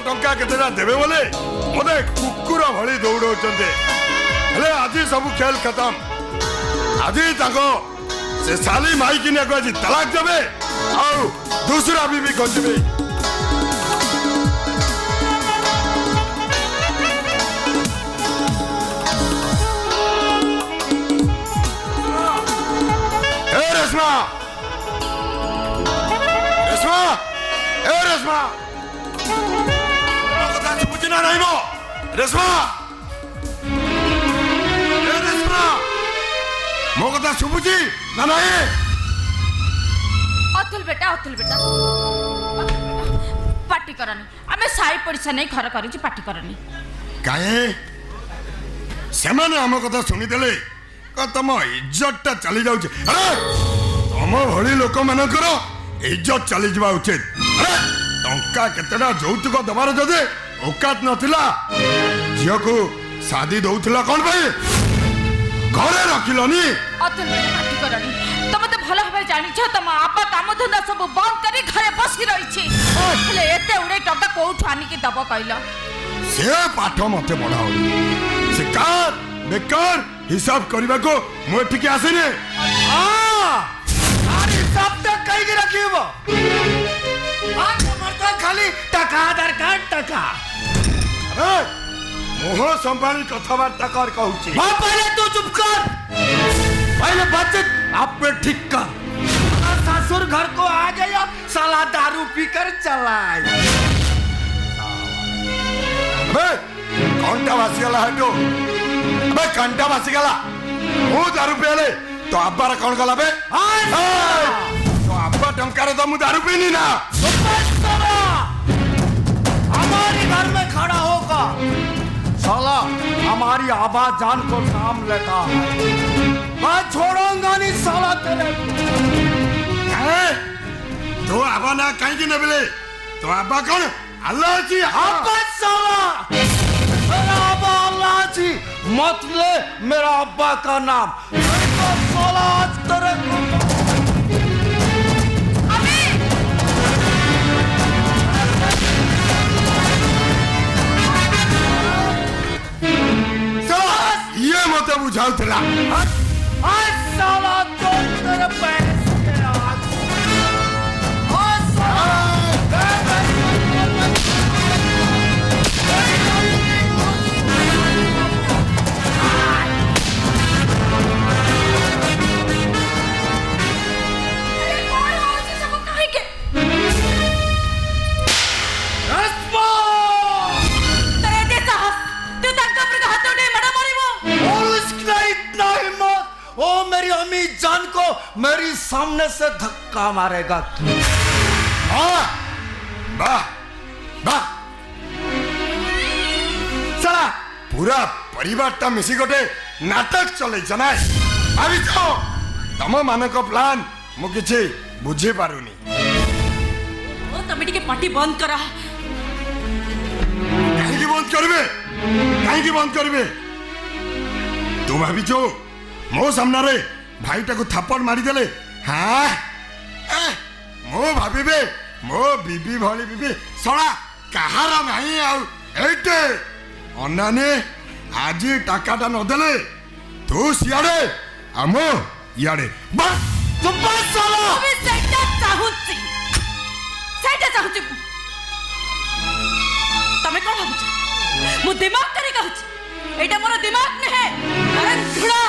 टंका केतेटा देबे बोले मते कुकुर भली दौड़ौचंदे हेले आज सब खेल खत्म आज ताको से साली माई किने को आज तलाक देबे और दूसरा बीवी खोजबे ए रेशमा रेशमा ए रेशमा कथा सुबुचिना नहीं मो रेशमा ए रेशमा मो कथा सुबुची ना नहीं अतुल बेटा पार्टी करनी आमे साई पड़िसा नहीं घर करिछि पार्टी करनी काहे सेमाने हम कथा सुनी देले क तम इज्जतटा चली जाउछ अरे तम भली लोक मानकर इज्जत चली जवा उचित अरे टंका केतेटा जौतुक दबार जदे औकात नथिला झियो को शादी दउथिला कोन भाई घरे रखिलनी अतुल बेटा पार्टी करनी तमे तो भलो भाबे जानि छ तम आपा काम धंदा सब बंद करी घरे बसी रही छी हेले एते उडे टंका कोठु आनी के दब कइला से पाठ मते पढ़ाओ से कार बेकार हिसाब करबा को मु ठीक आसेने अरे सब तक कई के रखिबो आज मरता खाली टका आधार कार्ड टका अरे मोह संभाली कथावार्ता कर कहूची हां पहले तू चुप कर पहले बचत आप पे ठीक कर ससुर घर को आ गया साला दारू पीकर चलाए अबे कौनटा वासी गला हटो अबे कंटा वासी गला मु दारू पेले तो अब्बा रा कौन गला बे तो अब्बा टंका रे तो मु दारू पीनी ना हमारे घर में खड़ा होगा साला हमारी आवाज जान को नाम लेता है मैं छोड़ूंगा नहीं साला तेरे तो अब्बा ना कहीं की न मिले तो अब्बा कौन अल्लाह जी अब्बा साला मेरा अब्बा अल्लाह जी मत ले मेरा अब्बा का नाम साला आज तेरे ये मत बुझाओ तेरा आज साला तो तेरे पैर से आज साला जान को मेरी सामने से धक्का मारेगा चला पूरा परिवार टा मिसी गोटे नाटक चले जनाय अभी तो तम मानक प्लान मु किछि बुझी पारुनी ओ तमे टिके पार्टी बंद करा काहे की बंद करबे तू भाभी जो मो सामना रे भाईटा को थप्पड़ मारी देले हाँ मो भाबीबे मो बीबी भली बीबी सड़ा कहारा नहीं आउ एटे अन्नाने आज टाकाटा न देले तू सियाड़े आमो याड़े बस चुप साला अबे सेटा चाहुची तमे कोन भाबुछ मु दिमाग करी कहूछ एटा मोर दिमाग ने है अरे झुड़ा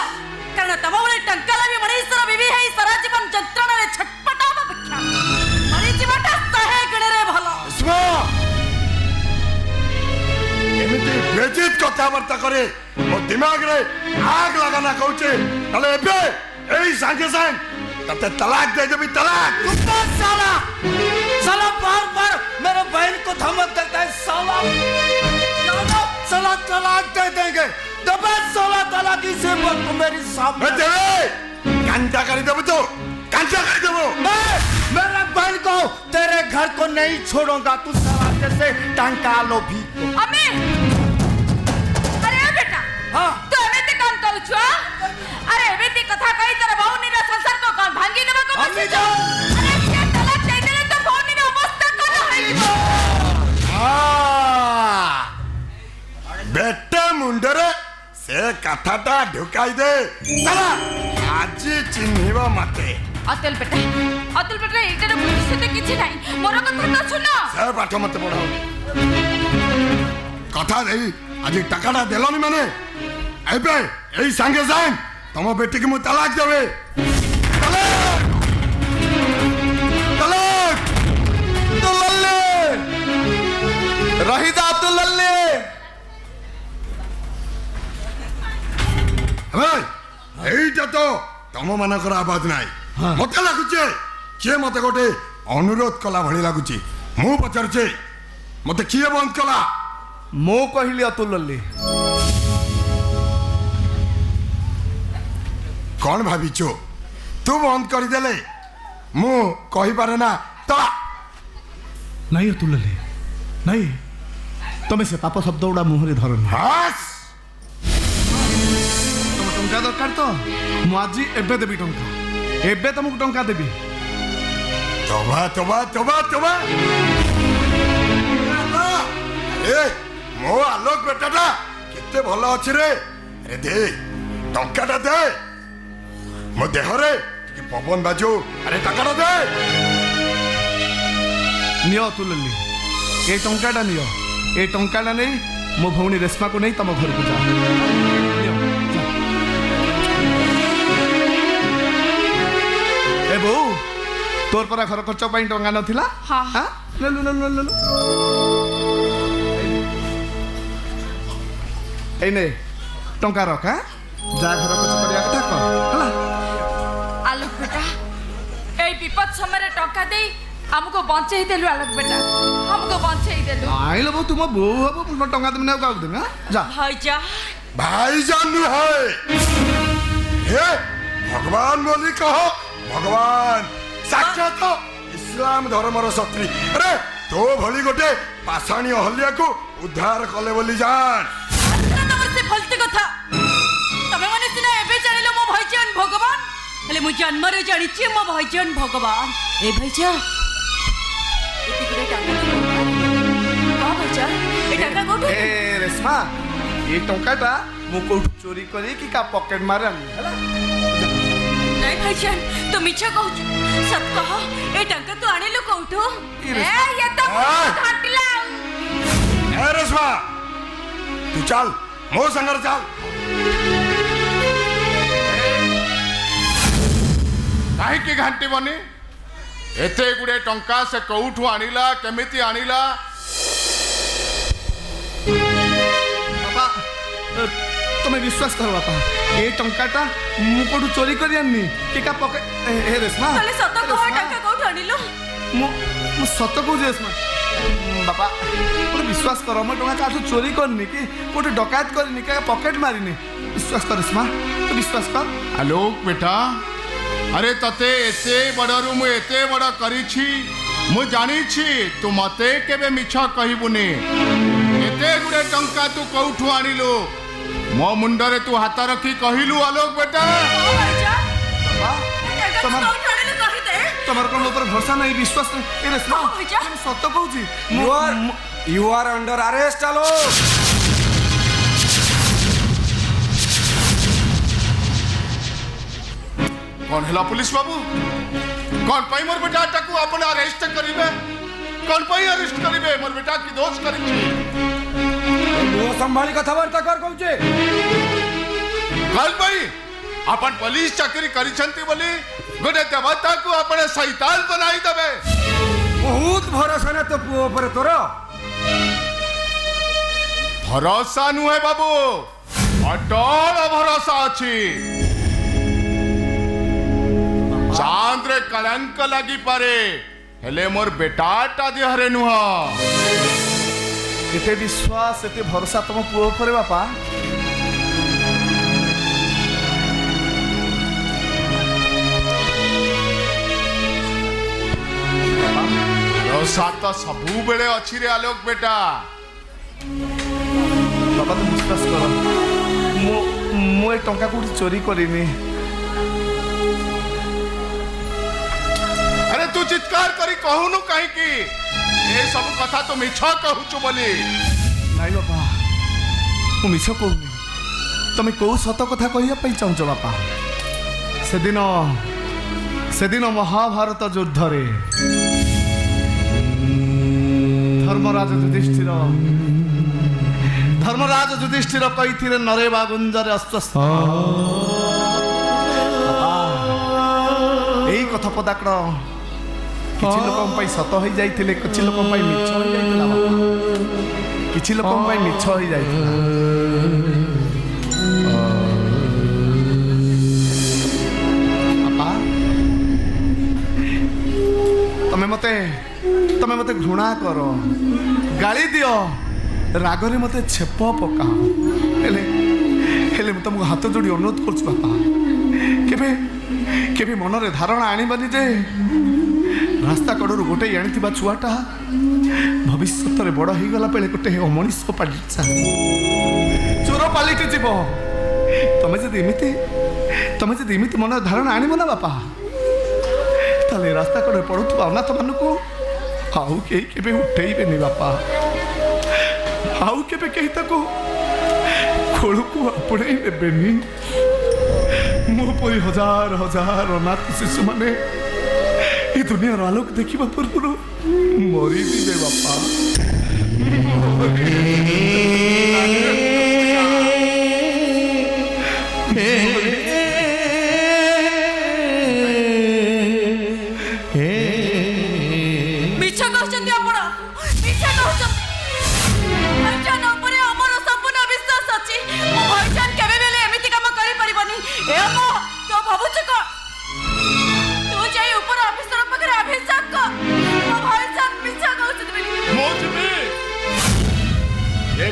कारण तम बळे टंका लाबी मणीश्वर बीबी है सारा जीवन जंत्रणा रे छटपटा अपेक्षा मरी जीवटा सहे गणे रे भलो सुनो एमिति बेजित कथावार्ता करे मो दिमाग रे आग लगाना कहूचे तले एबे एई संगे संग तते तलाक दे देबी तलाक चुप साला साला बार मेरे बहन को धमक देता है साला साला तलाक दे देंगे दबा साला तलाक से बोल मेरी सामने देवे कांटा कर देबो तो कांटा कर देबो मैं मेरा बहन को तेरे घर को नहीं छोड़ूंगा तू साला जैसे टंका लो भी अम्मी अरे बेटा हां तो एते काम कहू छ अरे एते कथा कही तेरे भौनी रे संसार को कोन भांगी लेबा को अम्मी जाओ अरे ये तलाक दे दे तो भौनी रे अवस्था कोन है हां कथाटा ढुकाई दे चला आज चिन्हिब मते अतुल बेटा एटार भविष्यत किछि नाही मोर कथा तो सुनो से पाठ मते पढ़ाओ कथा देई आज टाकाटा देलनी माने एबे एई संगे जान तम बेटी के मु तलाक देबे तलाक तलाक तो लल्ले रही जा तो लल्ले भाई এইটা তো তম মানকর আবাদ নাই মতে লাগুছে কিଏ মতে গোটে অনুরোধ কলা ভଳି লাগুଛି ମୁଁ ପଚାରୁଛେ ମତେ କିଏ ବନ୍ଦ କଲା ମୁଁ କହିଲି ଅତୁଲ ଲଲ୍ଲେ କଣ ଭାବିଛୁ ତୁ ବନ୍ଦ କରିଦେଲେ ମୁଁ କହିପାରେ ନା ତ ନାଇଁ ଅତୁଲ ଲଲ୍ଲେ ନାଇଁ ତମେ ସେ ପାପ ଶବ୍ଦ ଗୁଡ଼ା ମୁହଁରେ ଧରନି ହାସ୍ ତମ ଟଙ୍କା ଦରକାର ତ ମୁଁ ଆଜି ଏବେ ଦେବି ଟଙ୍କା ଏବେ ତମକୁ ଟଙ୍କା ଦେବି ତବା ତବା ତବା ତବା ଏ ମୋ ଆଲୋକ ବେଟାଟା କେତେ ଭଲ ଅଛି ରେ ରେ ଦେ ଟଙ୍କାଟା ଦେ ମୋ ଦେହରେ ଟିକେ ପବନ ବାଜୁ ଆରେ ଟଙ୍କାଟା ଦେ ନିଅ ଅତୁଲ ଲଲ୍ଲେ ଏ ଟଙ୍କାଟା ନିଅ ଏ ଟଙ୍କାଟା ନେଇ ମୋ ଭଉଣୀ ରେଶ୍ମାକୁ ନେଇ ତମ ଘରକୁ ଯାଅ ନିଅ, ଯାଅ। ଏ ବୋଉ ତୋର ପରା ଘର ଖର୍ଚ୍ଚ ପାଇଁ ଟଙ୍କା ନଥିଲା ହଁ। ହାଁ? ନେଲୁ ନେଲୁ ନେଲୁ ନେଲୁ ଏଇ ନେ ଟଙ୍କା ରଖ ହାଁ? ଯା ଘର ଖର୍ଚ୍ଚ କରିବା କଥା କର ହେଲା आलोक बेटा ए विपद समय टंका दे हमको बंचई देलु आलोक बेटा हमको बंचई देलु आइल बोऊ तुम बोऊ हब टଙ୍କା ଦେବି ନା ଆଉ କାହାକୁ ଦେବି ହାଁ? ଯା भाईजा भाईजान है हे भगवान बोली कहो भगवान साक्षात इस्लाम धर्मर शक्ति अरे तो भली गोटे पाषाणी अहल्या को उद्धार कले बोली जान तमर से फलती कथा तमे माने सिना एबे जानिलो मो भाईजान भगवान हेले मु जन्म रे जानिछि मो भाईजान भगवान ए भाईजा एति गुडे टाका का भाईजा ए टाका कोठे ए रेश्मा ये टंकाटा मु कोठु चोरी करी कि का पॉकेट मारे आनी ହେଲା नहीं भाईजान तो मिछा कहू सत कह ए टाका तू आनिलो कोठो ई ए रेश्मा। ये तो हाँ। घाटिला ए रेशमा तू चल मो संगर चल କାହିଁକି ଘାଣ୍ଟି ବନି ଏତେ ଗୁଡେ ଟଙ୍କା ସେ କୋଉଠୁ ଆଣିଲା କେମିତି ଆଣିଲା ବାପା ତମେ ବିଶ୍ୱାସ କର ବାପା ଏ ଟଙ୍କାଟା ମୁଁ କୋଠୁ ଚୋରି କରି ଆଣିନି କି କା ପକେଟ ଏ ରେଶ୍ମା ତାହେଲେ ସତ କହ ରେଶ୍ମା, टाका कोठो आनिलो ମୁଁ ମୁଁ ସତ କହୁଛି ରେଶ୍ମା ବାପା ମୋତେ ବିଶ୍ୱାସ କର ମୁଁ ଟଙ୍କା କାହାଠୁ ଚୋରି କରିନି କି କୋଉଠି ଡକାୟତ କରିନି କି ପକେଟ ମାରିନି ବିଶ୍ୱାସ କର ରେଶ୍ମା ତୁ ବିଶ୍ୱାସ କର ଆଲୋକ ବେଟା अरे तते एते बड़रू मु एते बड़ करिछि मु जानिछि तू मते केबे मिछ कहिबुनी एते गुडे टंका तू कोउठु आनिलु मो मुंडरे तू हाथ रखी कहिलु आलोक बेटा ओ भाईजान बाबा टाका तू ତମର कोठो आनिलो कहि दे ତମର କ'ଣ ମୋ ଉପରେ ଭରସା ନାହିଁ ବିଶ୍ୱାସ ନାହିଁ ଏ ରେଶ୍ମା କଣ କହିଛ? ମୁଁ ସତ କହୁଛି You are under arrest, Alok. कौन हैला पुलिस बाबू कौन पाई मोर बेटा टाकू अपन अरेस्ट करिबे कौन पाई अरेस्ट करिबे मोर बेटा की दोष करिछि मुंह संभाली कथाबार्ता कर कहूचे कल पाई अपन पुलिस चाकरी करिसंती बोली गोटे देवता को अपन शैतान बनाई देबे बहुत भरोसा ना तो पुओ पर तोर भरोसा नुहे बाबू अटल भरोसा अछि चांद रे कलंक लगी पारे हेले मोर बेटाटा देहरे नुह एते विश्वास एते भरोसा तुम पुओ ଉପରେ ବାପା भरोसा तो सबु बेले अछि रे आलोक बेटा ବାପା ତୁ ବିଶ୍ୱାସ କର ମୁଁ ଏ ଟଙ୍କା କୋଉଠି ଚୋରି କରିନି अरे तू चित्कार करी कहूनु कहीं की ये सब कथा तो मिछ कहूचु बोली ନାଇଁ ବାପା ମୁଁ ମିଛ କହୁନି তুমি কেউ সত কথা কহিয়া চাହୁଛ বাপা? সেদিন মহাভারত যুদ্ধরে ধর্মরাজ যুধিষ্ঠির কইଥିଲେ নরে বা গুঞ্জরে অস্ত্রস্ত। এই কথা পদাকড় কিছু লোক সত হয়ে যাই, কিছু লোক মিছ হয়ে যাই, কিছু লোক মিছ হয়ে যাই। ତମେ ମତେ ଘୃଣା କର, ଗାଳି ଦିଅ, ରାଗରେ ମତେ ଛେପ ପକାଅ, ହେଲେ ମୁଁ ତମକୁ ହାତ ଯୋଡ଼ି ଅନୁରୋଧ କରୁଛି ବାପା, କେବେ ମନରେ ଧାରଣା ଆଣିବନି ଯେ ରାସ୍ତା କଡ଼ରୁ ଗୋଟେ ଆଣିଥିବା ଛୁଆଟା ଭବିଷ୍ୟତରେ ବଡ଼ ହେଇଗଲା ବେଳେ ଗୋଟେ ଅମଣିଷ ଚୋର ପାଲିଟି ଯିବ। ତମେ ଯଦି ଏମିତି ମନରେ ଧାରଣା ଆଣିବ ନା ବାପା, ତାହେଲେ ରାସ୍ତା କଡ଼ରେ ପଡ଼ୁଥିବା ଅନାଥମାନଙ୍କୁ ଆଉ କେବେ ଉଠେଇବେନି ବାପା, ଆଉ କେବେ କେହି ତାକୁ କୋଳକୁ ଆପଣେଇ ନେବେନି। ମୋ ପରି ହଜାର ହଜାର ଅନାଥ ଶିଶୁମାନେ ଏ ଦୁନିଆର ଆଲୋକ ଦେଖିବା ପୂର୍ବରୁ ମରିଯିବେ ବାପା।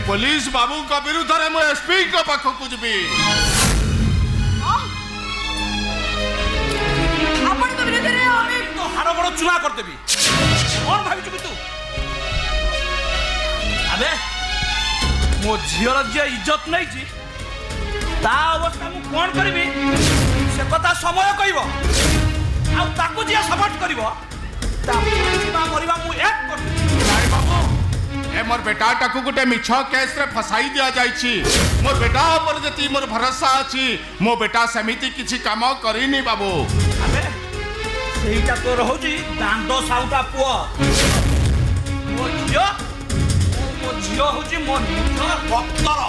पुलिस बाबू का विरुद्ध रे मैं एसपी का पाखो कुछ भी अपन को विरुद्ध रे हम तो हाड़ बड़ चुना कर देबी। कौन भाभी तू अबे मो झियर जे इज्जत नहीं छी ता अवस्था मु कोन करबी से कथा समय कहबो आ ताकू जे सपोर्ट करबो ता मरिबा मु एक कर। अरे बाबू ए मोर बेटा टाकू गोटे मिछ केस रे फसाई दिया जाइछि। मोर बेटा पर जति मोर भरोसा अछि, मो बेटा समिति किछि काम करिनी बाबू। अबे सेईटा तो रहउजी दांडो साउटा पुओ मो झियो होजी मो निजर भक्तर।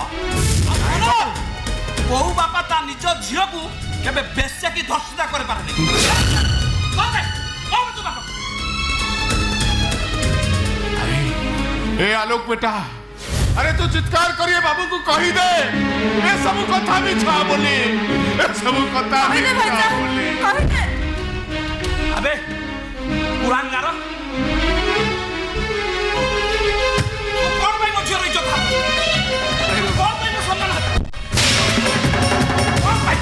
बहु बापा ता निज झियो को केबे बेश्या की धर्षिता करे पारनी। कोते कोन तू बापा ए आलोक बेटा, अरे तू चित्कार करिए बाबू को कही दे ए सब कथा मिछा बोली, ए सब कथा मिछा बोली। अबे पुरान गारो कौन भाई मुझे रही जो था कौन भाई मुझे सम्मान था कौन भाई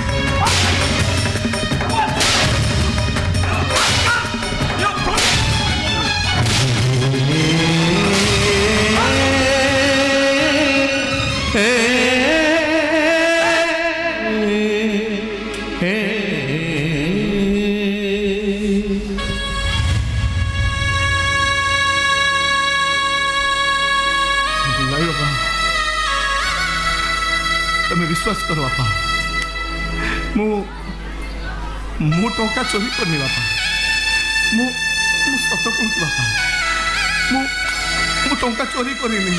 विश्वास करो बापा, मु टंका चोरी करनी बापा, मु सत कहूँ बापा, मु टंका चोरी करनी।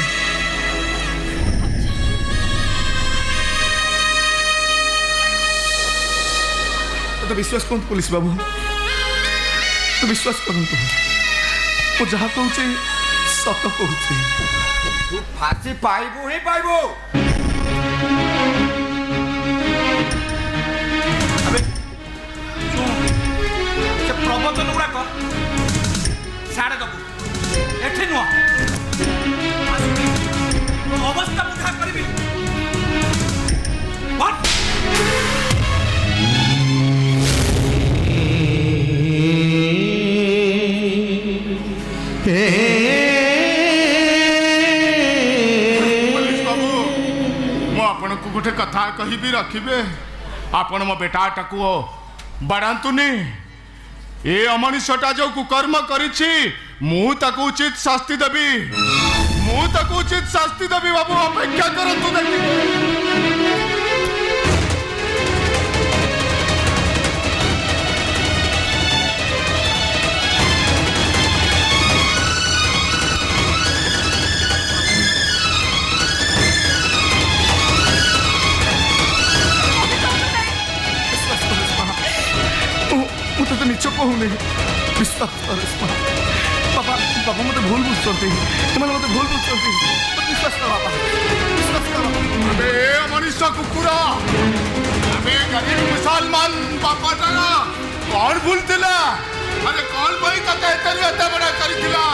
तो विश्वास करते पुलिस बाबू, तो विश्वास करते मु जहाँ कहूँ सत कहूँ। तू फांसी पाइबू ही पाइबू। प्रबंधन गुड़ाक साड़े दबू एठी नुह अवस्था बुझा करी बाबू मु आपण को गोटे कथा कही रखिबे, आपण मो बेटा टाकू बाड़ातुनी। ए अमनिषटा जो कुकर्म करिछि मु ताकू उचित शास्ति देबी, बाबू अपेक्षा करतु देखि। कहूनी विश्वास कर बाबा बाबा मत भूल बुझुंट तुम मत भूल बुझुंट विश्वास कर बाबा विश्वास कर अबे मनुष्य कुकुरा अबे गरीब मुसलमान बापा टाना कौन भूलतिला अरे कौन भाई तते एते बड़ा करितिला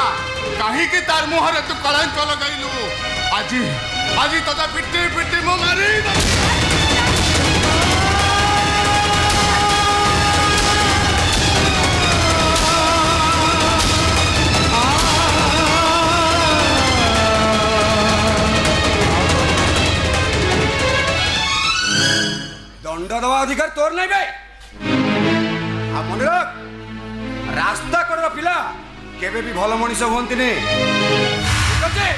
काहे कि तार मुहरे तू कलंक लगाइलु आजी आजी तते पिट्टी पिट्टी मो मारी दंड दवा अधिकार तोर नहीं बे आ मन रख रास्ता कड़ पिला केबे भी भल मनीष हुंती नहीं ठीक अच्छे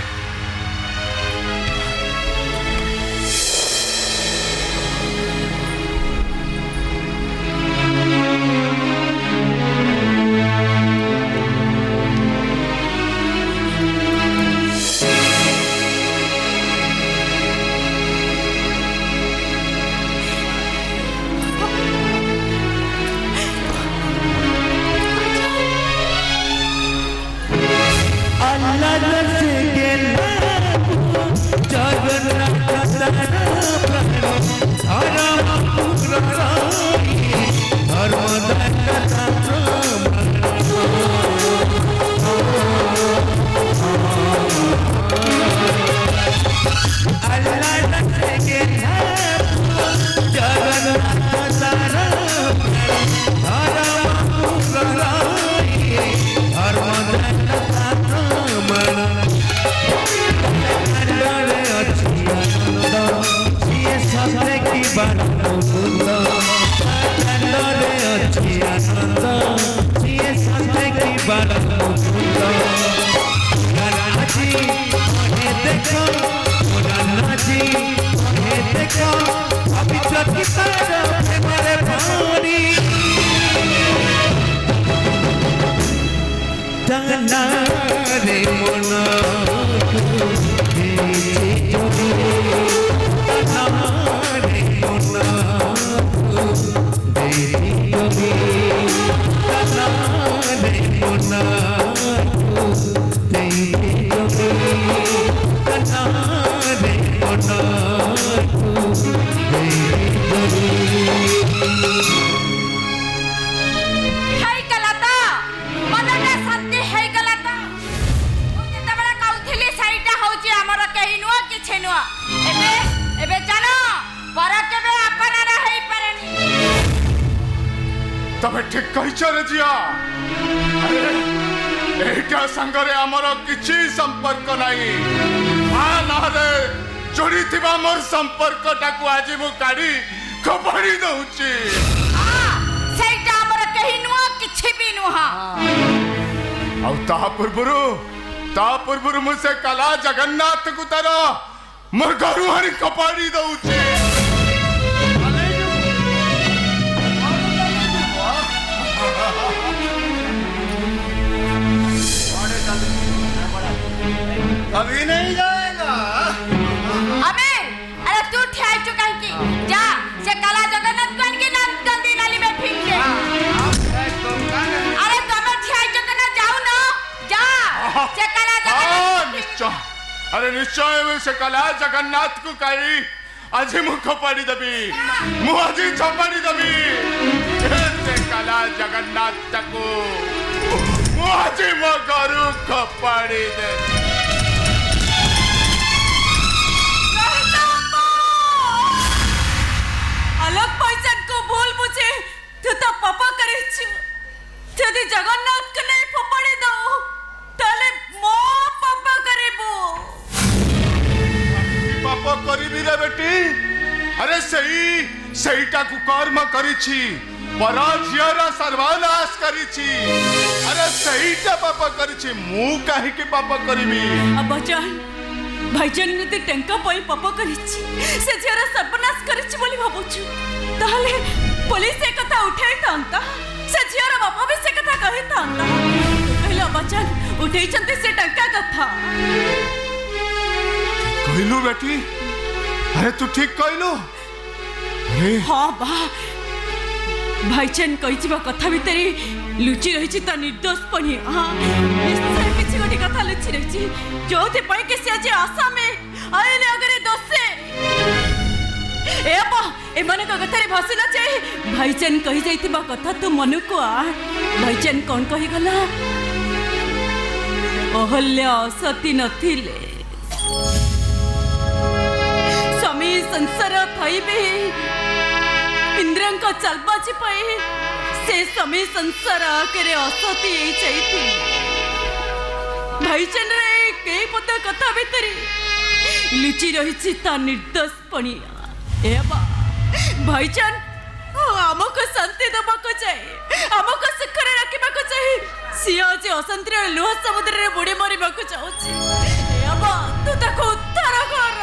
तबे ठीक कहिछ रे जिया अरे एटा संगरे हमर किछि संपर्क नाही आ नारे जोड़ी थिबा मोर संपर्क टाकू आजि मु काढी खबरी दउची सेटा हमर कहि नुआ किछि भी नुहा औ ता पूर्वरु मुसे कला जगन्नाथ को तारा मोर घरु हरि कपाड़ी दउची अभी नहीं जाएगा अबे अरे तू ठहर चुका है कि जा से काला जगन्नाथ कौन के नाम गंदी नाली में फेंक दे अरे तुम्हें ठहर चुका ना जाओ ना जा से काला जगन्नाथ निश्चय अरे निश्चय में से काला जगन्नाथ को कही आज मु खपाड़ी दबी मु आज छपाड़ी दबी से काला जगन्नाथ को मु आज मो घरु खपाड़ी दे अलग पैसा को भूल मुझे तू तो पापा करे यदि जगन्नाथ को नहीं फपड़ी दो ताले मो पापा करेबो पापा करीबी रे बेटी अरे सहीटा को कर्म करिछि परा झियरा सर्वनाश करिछि अरे सहीटा पापा करिछि मु काहे के पापा करिबी अब जान भाईजान ने टंका पाई पापा करिछि से झियरा सर्वनाश करिछि बोली भाबुछु ताले पुलिस एक कथा उठाई तांता से झियरा बापा भी से कथा कहि तांता कहला बचन उठै चंते से टंका कथा कहलू बेटी अरे तू ठीक कहलू अरे हाँ बा भाईचंद कही कथा भितर ଲୁଚି ରହିଛି ତା ନିର୍ଦ୍ଦୋଷପଣି ନିଶ୍ଚୟ କିଛି ଗୋଟେ କଥା ଲୁଚି ରହିଛି ଯୋଉଥିପାଇଁ କି ସେ ଆଜି ଆସାମେ ଆଇନ ଆଗରେ ଦୋଷେ ଏ ବାପା ଏମାନଙ୍କ କଥାରେ ଭାସି ନ ଯାଇ ଭାଇଚାନ କହି ଯାଇଥିବା କଥା ତୁ ମନକୁ ଆ ଭାଇଚାନ କ'ଣ କହିଗଲା ଅହଲ୍ୟା ସତୀ ନଥିଲେ ସ୍ୱାମୀ ସଂସାର ଥାଇବେ ଇନ୍ଦ୍ରଙ୍କ ଚାଲବାଜି ପାଇଁ ସେ ସ୍ୱାମୀ ସଂସାର ଆଗରେ ଅସତୀ ହେଇଯାଇଥିଲେ ଭାଇଚାନରେ କେଇ ପଦ କଥା ଭିତରେ ଲୁଚି ରହିଛି ତା ନିର୍ଦ୍ଦୋଷପଣି ଏ ବା ଭାଇଚାନ ଆମକୁ ଶାନ୍ତି ଦେବାକୁ ଚାହେଁ ଆମକୁ ସୁଖରେ ରଖିବାକୁ ଚାହେଁ ସିଏ ଆଜି ଅଶାନ୍ତିର ଲୁହ ସମୁଦ୍ରରେ ବୁଡ଼ି ମରିବାକୁ ଚାହୁଁଛି ଏ ବା ତୁ ତାକୁ ଉଦ୍ଧାର କର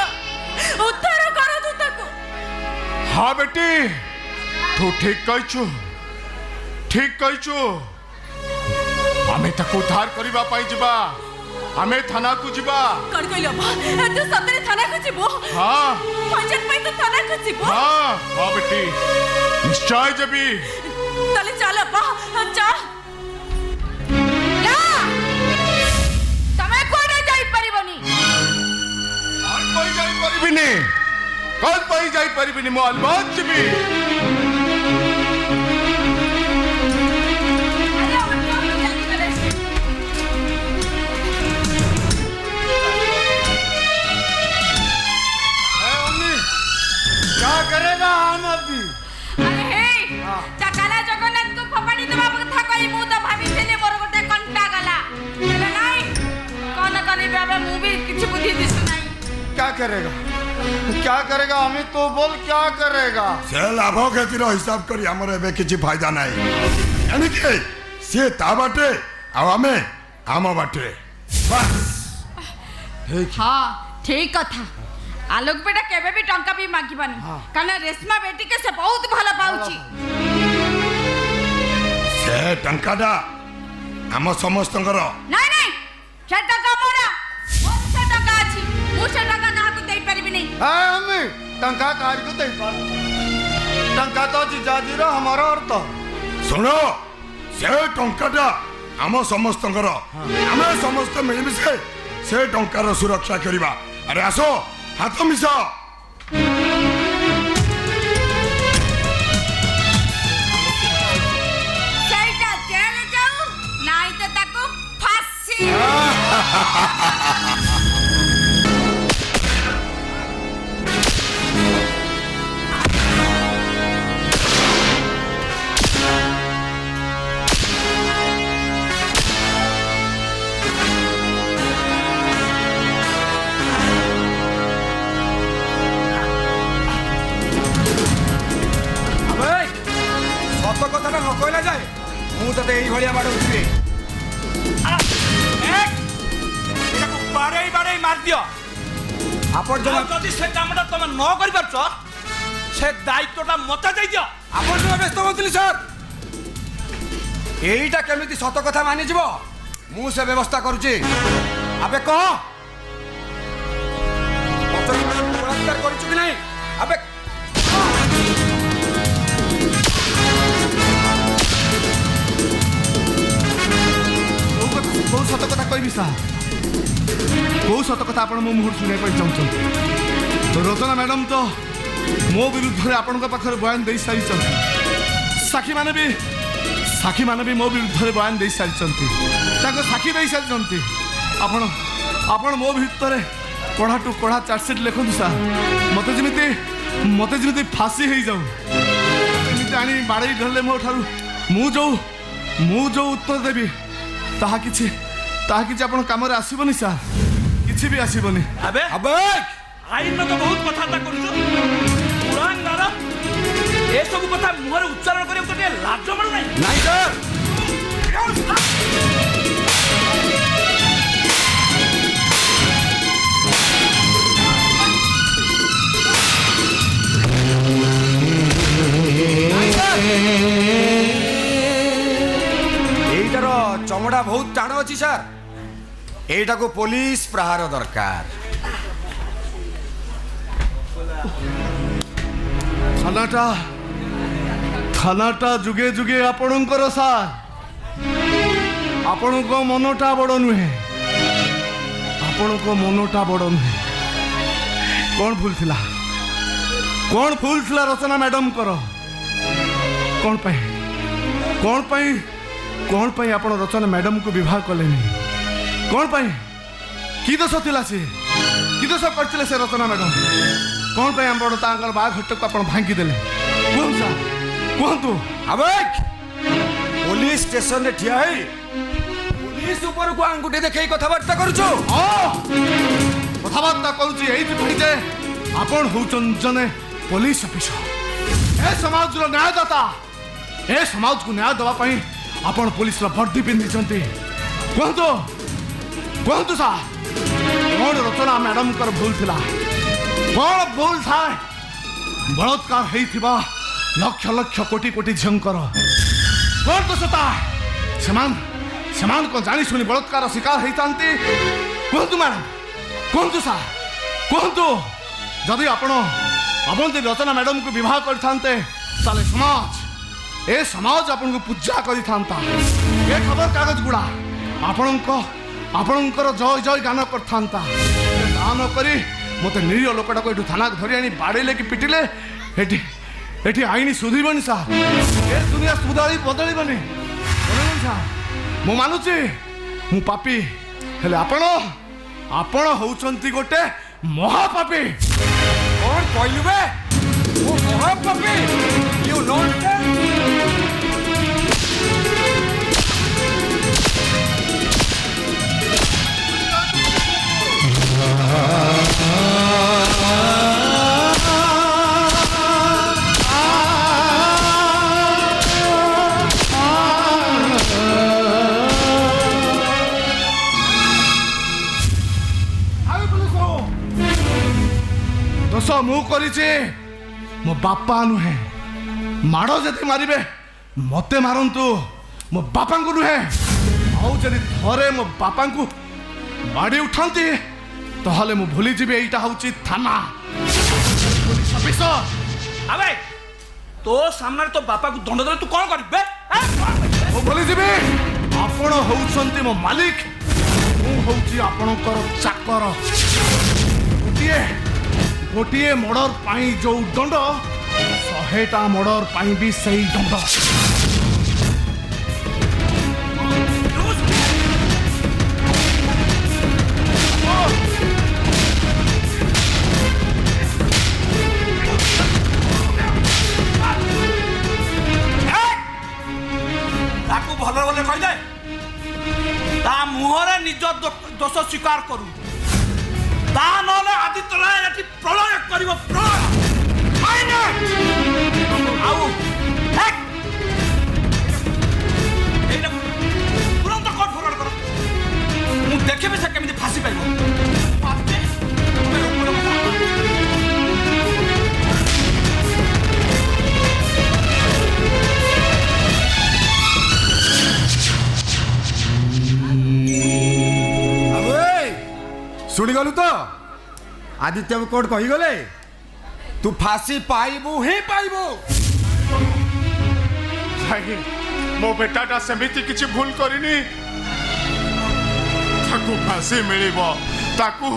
ତୁ ତାକୁ हाँ बेटी तू ठीक कहचु आमे ताको उद्धार करिबा पाई जिबा आमे थाना को जिबा कौन कहलो तू सतरे थाना को जीवो हाँ भाईचान पे तू थाना को जीवो हाँ हाँ बेटी निश्चय जबी ताले चल अब्बा जा तमे कोने जाई परिबनी कौन पाई जाई परिबिनी मो अलबात जबी क्या करेगा हम अभी अरे हे चकाला जगन्नाथ को फपाड़ी दबा कथा कई मु तो भाबी थिले मोर गोटे कंटा गला हेले नाही कोन कली बाबा मु भी किछ बुद्धि दिसु नाही क्या करेगा हमें तो बोल क्या करेगा से लाभ क्षतिर हिसाब करी हमर एबे किछि फायदा नाही यानी कि से ता बाटे आ हमें आम बाटे बस हां ठीक कथा आलोक बेटा केबे भी टंका भी मागिबानी कारण रेशमा बेटी के से बहुत भला पाउची से टंकाटा आम समस्तंकर नहीं नहीं से टंका मोरा मोर से टंका अछि मु से टंका काहा को देई परिबी नहीं है हमें टंका कार को दे पार टंका तो जीजाजीर हमारा अर्थ सुनो से टंकाटा आम समस्तंकर आम समस्त मिलमिशे से टंकार सुरक्षा करिबा अरे आसो हाथ मिस सेटा जेल जाऊ नाही तो ताको फांसी सत कथा न कहला जाए मु तते एई भलिया बाड़ उठिबे बाड़े मार दियो आपण जन जदि से कामटा तुम न कर पारछ से दायित्वटा मते दे दियो आपण जन व्यस्त होतली सर एईटा केमिति सत कथा मानि जिवो मु से व्यवस्था करूची अबे कह पत्र बलात्कार करिछु कि नहीं अबे कौ सत कथा कहबी सार कौ सत कथा आप मो मुहूर्त शुणा चाहते रचना मैडम तो मो विरुद्ध में आपण पाखे बयान दे सारी साक्षी मैंने भी मो विरुद्ध में बयान दे सारी साक्षी दे सारी आपण मो भितर कड़ा टू कड़ा चार्जसीट लिखु सार मत जमी फांसी हो जाऊ आनी बाड़े धरले मो ठारू मु जो उत्तर देवी ताहा किछि आपण काम रे आसीबनी सार किछि भी आसीबनी अबे अबे आईन तो बहुत कथा करूछु पुरांगार ए सब कथा मुहर उच्चारण करे तो लाज मानु नहीं नहीं सर एईटार चमड़ा बहुत टाण अच्छी सर एईटा को पुलिस प्रहार दरकार थानाटा जुगे जुगे आपणकर सार ଆପଣଙ୍କ ମନଟା ବଡ଼ ନୁହେଁ, ଆପଣଙ୍କ ମନଟା ବଡ଼ ନୁହେଁ। କ'ଣ ଭୁଲ ଥିଲା, କ'ଣ ଭୁଲ ଥିଲା ରଚନା ମ୍ୟାଡମଙ୍କର? କ'ଣ ପାଇଁ କ'ଣ ପାଇଁ କ'ଣ ପାଇଁ ଆପଣ ରଚନା ମ୍ୟାଡମକୁ ବିବାହ କଲେନି? କ'ଣ ପାଇଁ? କି ଦୋଷ ଥିଲା ସେ? କି ଦୋଷ କରିଥିଲେ ସେ ରଚନା ମ୍ୟାଡମ? କ'ଣ ପାଇଁ ଆପଣ ତାଙ୍କର ବାହାଘରଟାକୁ ଆପଣ ଭାଙ୍ଗିଦେଲେ? କୁହନ୍ତୁ ସାର୍, କୁହନ୍ତୁ। अबेक पुलिस स्टेशन रे ठिया है पुलिस ऊपर को अंगूठी देखै कथाबार्ता करूछु। कथाबार्ता करुची एइथिपाई जे आपण होउचन जने पुलिस अफिसर, ए समाजर न्यायदाता। ए समाज को न्याय दवा पाई आपण पुलिस रा वर्दी पिंधिचंती। कहंतु कहंतु सा कोन रचना मैडम कर भूल थिला? कोन भूल था? बलात्कार हेइथिबा लक्ष लक्ष कोटी कोटी झंकर कोन तो सता समान को जानी सुनी बलात्कार शिकार हेइतांती। कहंतु मैडम, कहंतु सा, कहंतु जदि आपण जदि रचना मैडम को विवाह करथांते ताले समाज, ए समाज आपन को पूजा करिथांता। ए खबर कागज गुड़ा आपणकर जय जय गान करथांता। गान करी मते निरीह लोकटा को एठू थाना धरि आनी बाड़ेले कि पिटिले एठी आईनी सुधीबनी सा। ए दुनिया सुधारी बदलिबनी सा। मु मानुची मु पापी, हेले आपण होउचंती गोटे महापापी। कौन कहलु बे वो महापापी? यू नो दोष मु करिचे, मो बापा नुहे। माड़ जदि मारिबे मते मारंतु, मो बापा को नुहे। आउ जदि थरे मो बापा को माड़ी उठांती तहले मु भूली जीबे एइटा होउची थाना पुलिस ऑफिसर। अबे तो सामने तो बापा को दंड देले तू कौन करबे? मु भूली जीबे आपण होउचंती मो मालिक, मु होउची आपणकर चाकर। गोटिए मर्डर पाई जो दंड 100टा मर्डर पाई भी सही दंड। ताकू भल बोले कहले ता मुहरे निज दोष स्वीकार करू, ता नले आदित्य राय एठी प्रलय करिवो। प्रलय आइने आउ एक एटा तुरंत कोर्ट फरवर्ड करो। मु देखिबे से केमिति फांसी पाइबो। पाते शुणी गलु तो आदित्य कोर्ट कही गले तू फांसी पाइबू ही पाइबू। भाई मो बेटाटा सेमिति किछि भूल करिनी, ताकू फांसी मिलिबो। ताकू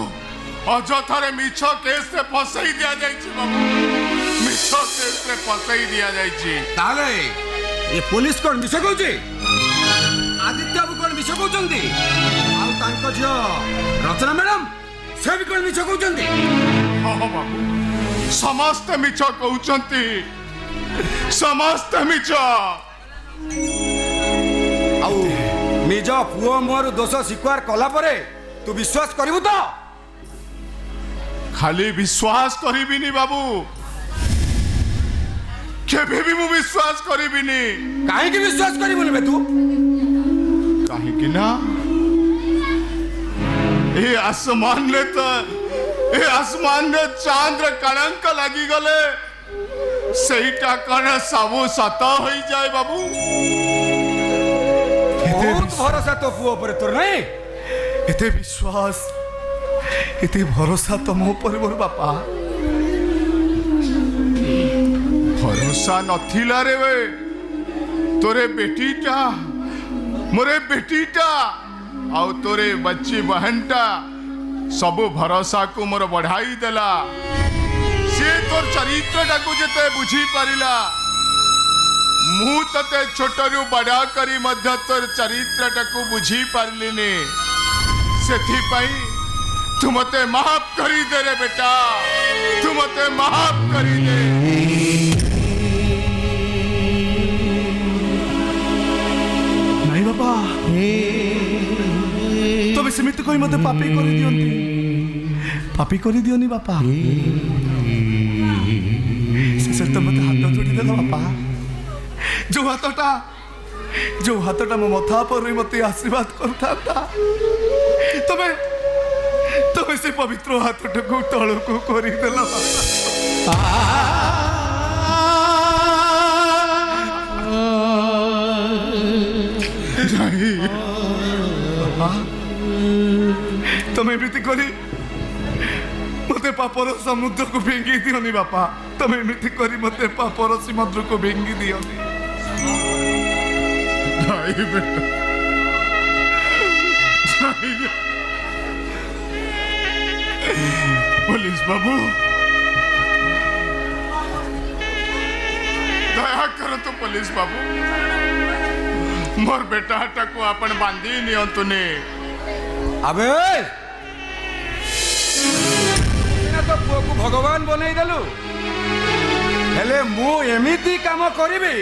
अजथरे मिछ केस रे फसई दिया जाइछि बाबू, मिछ केस रे फसई दिया जाइछि। ताले ये पुलिस कोन मिछ कहउची? आदित्य बाबू कोन मिछ कहउचंदी? आउ तांको झियो रचना मैडम से भी कोन मिछ कहउचंदी? हाँ बाबू समस्त मिछ कहउचंती, समस्त मिछ। आउ निज पुओ मोर दोष स्वीकार कला परे तू विश्वास करिवु तो? खाली विश्वास करिबिनी बाबू, केबे भी मु विश्वास करिबिनी। काहे की विश्वास करिवु बे तू? काहे कि ना ए आसमान ने चांद कलंक लगी गले सेटा कण सब सत हो जाए बाबू। बहुत भरोसा तो पुओ पर तोर नहीं? एते विश्वास एते भरोसा तो मो पर मोर बापा। भरोसा नथिला रे वे तोरे बेटीटा मोरे बेटीटा आउ तोरे बच्ची बहनटा सबु भरोसा को मोर बढ़ाई देला से तोर चरित्रटा को जते बुझी पारिला मु तते छोटरू बड़ा करी मध्य तोर चरित्रटा को बुझी पारलिनी सेथि पई तू मते माफ करी दे रे बेटा तू मते माफ करी दे नहीं बाबा तबे सेमिति कहि मते पापी करि दियोनी बापा से तो मते हाथ जोड़ी देला बापा जो हाथटा मो मथा पर मते आशीर्वाद करता तबे से पवित्र हाथटा को तळ को करि देला तमें एमती करी मते पापर समुद्र को भेंगी दियोनी बापा तमें एमती करी मते पापर समुद्र को भेंगी दियोनी नहीं बेटा पुलिस बाबू दया करो तो पुलिस बाबू मोर बेटाटा को आपण बांधी नियंतुनी अबे तो पुओ को भगवान बनई देलु हेले मु एमिति काम करिबी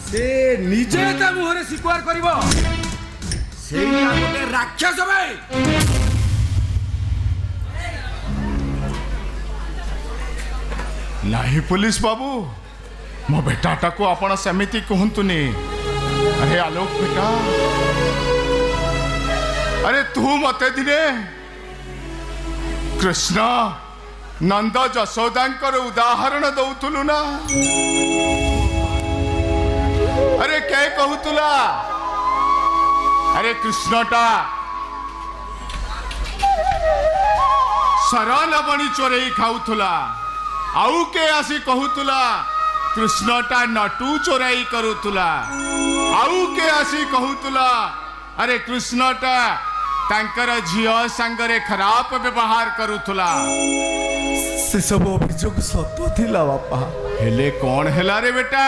से निजे ता मुहरे स्वीकार करिवो सेइटा गोटे राक्षस भाई नहीं पुलिस बाबू मो बेटाटा को आपण सेमिति कहंतुनी अरे आलोक बेटा अरे तू मते दिने कृष्ण नंद जशोदांकर उदाहरण दौथुलु ना अरे के कहूतुला अरे कृष्णटा सरा लवणी चोरई खाऊथुला आउ के आसी कहूतुला कृष्णटा नटू चोराई करूथुला आउ के आसी कहूतुला अरे कृष्णटा तांकर झियो संगरे खराब व्यवहार करूथुला से सब अभियोग सत्य थिला बापा हेले कौन हेला रे बेटा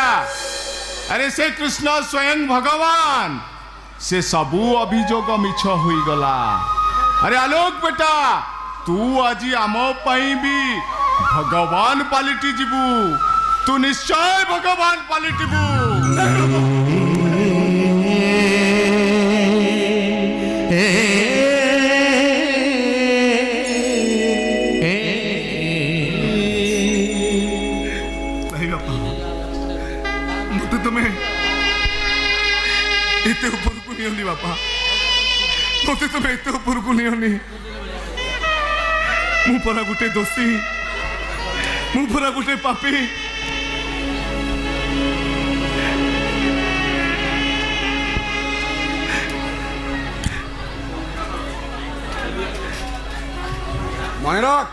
अरे से कृष्ण स्वयं भगवान से सबू अभियोग मिछ हुई गला अरे आलोक बेटा तू आज आम पई भी भगवान पालिटी जीवु तू निश्चय भगवान पालिटिबु नहीं बापा मते तुम्हें एते ऊपर को नियोनी बापा मते तुम्हें एते ऊपर को नियोनी मु परा गुटे दोषी मु परा गुटे पापी मणिरक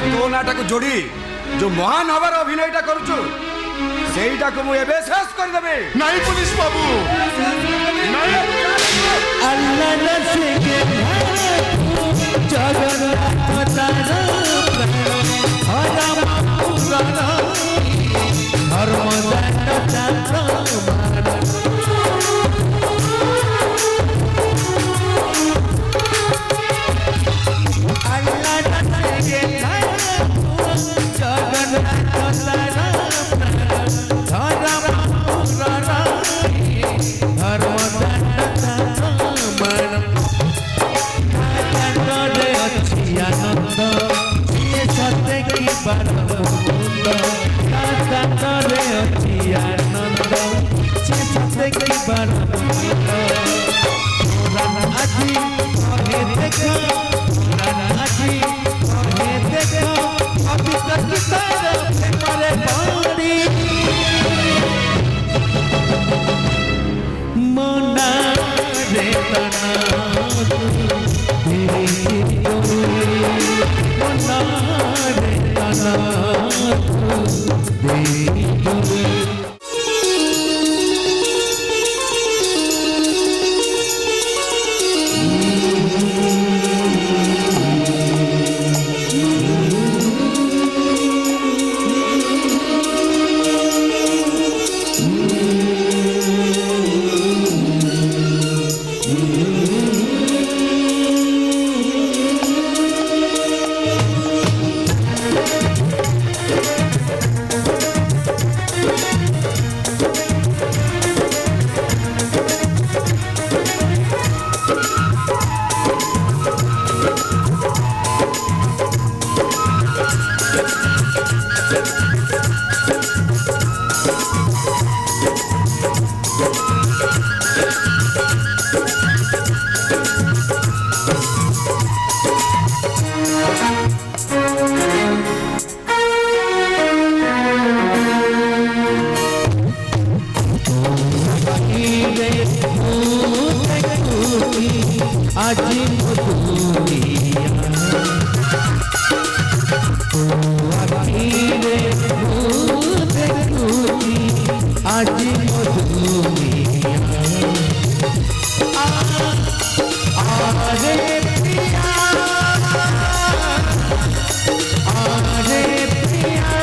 तो नाटक जोड़ी जो महान हबार अभिनयटा करुचु सेटा को मु एबे शेष कर देबे नहीं पुलिस बाबू Mona আজি মধুরিয়া আখিরে দেখুছি আজি মধুরিয়া আরে প্রিয়া আরে প্রিয়া আরে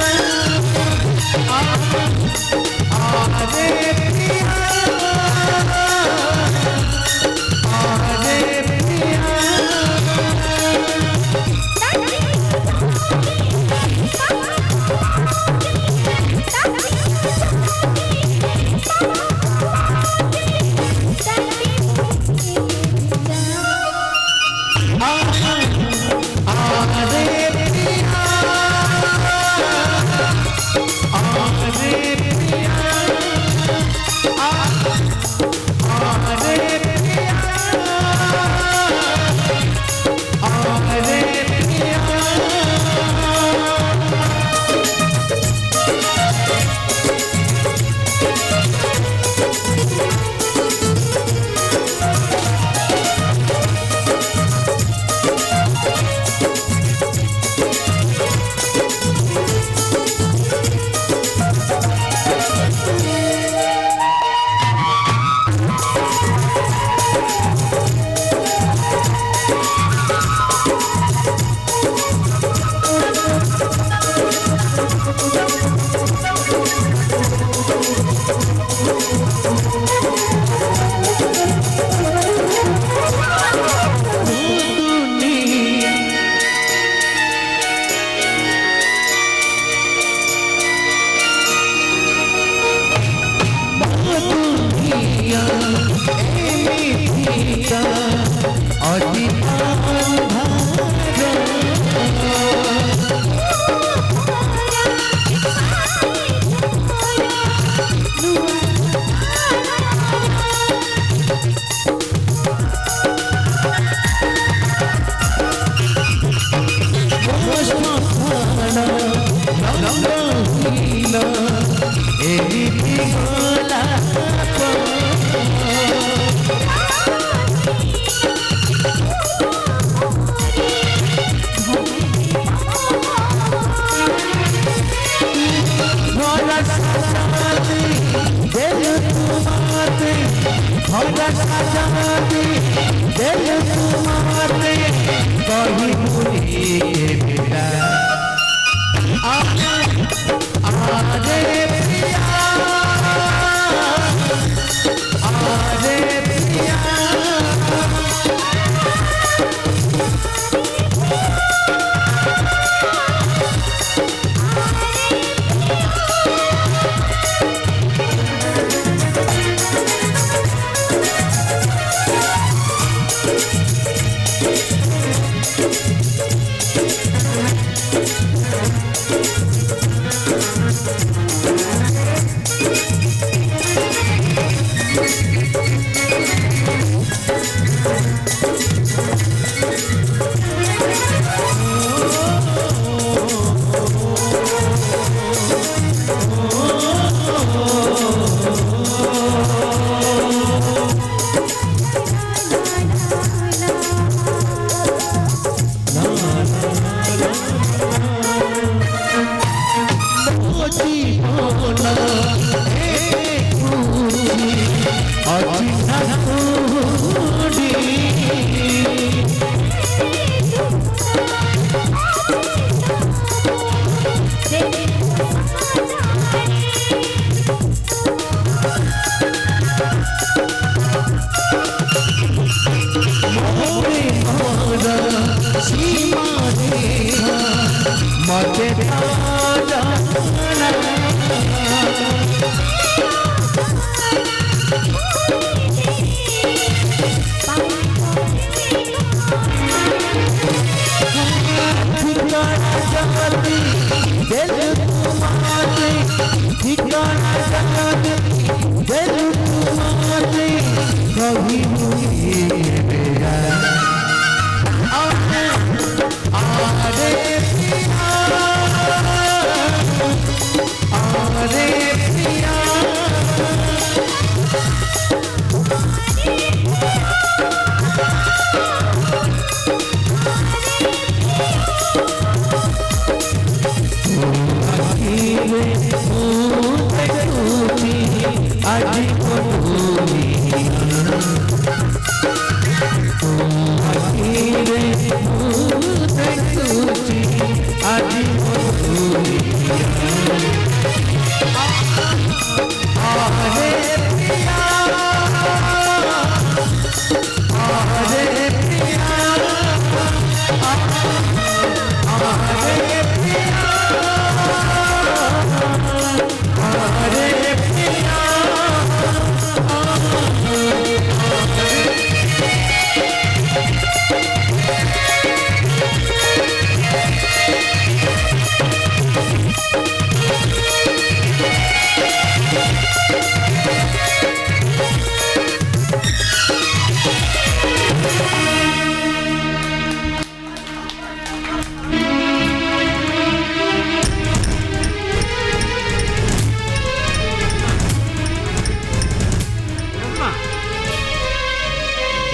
প্রিয়া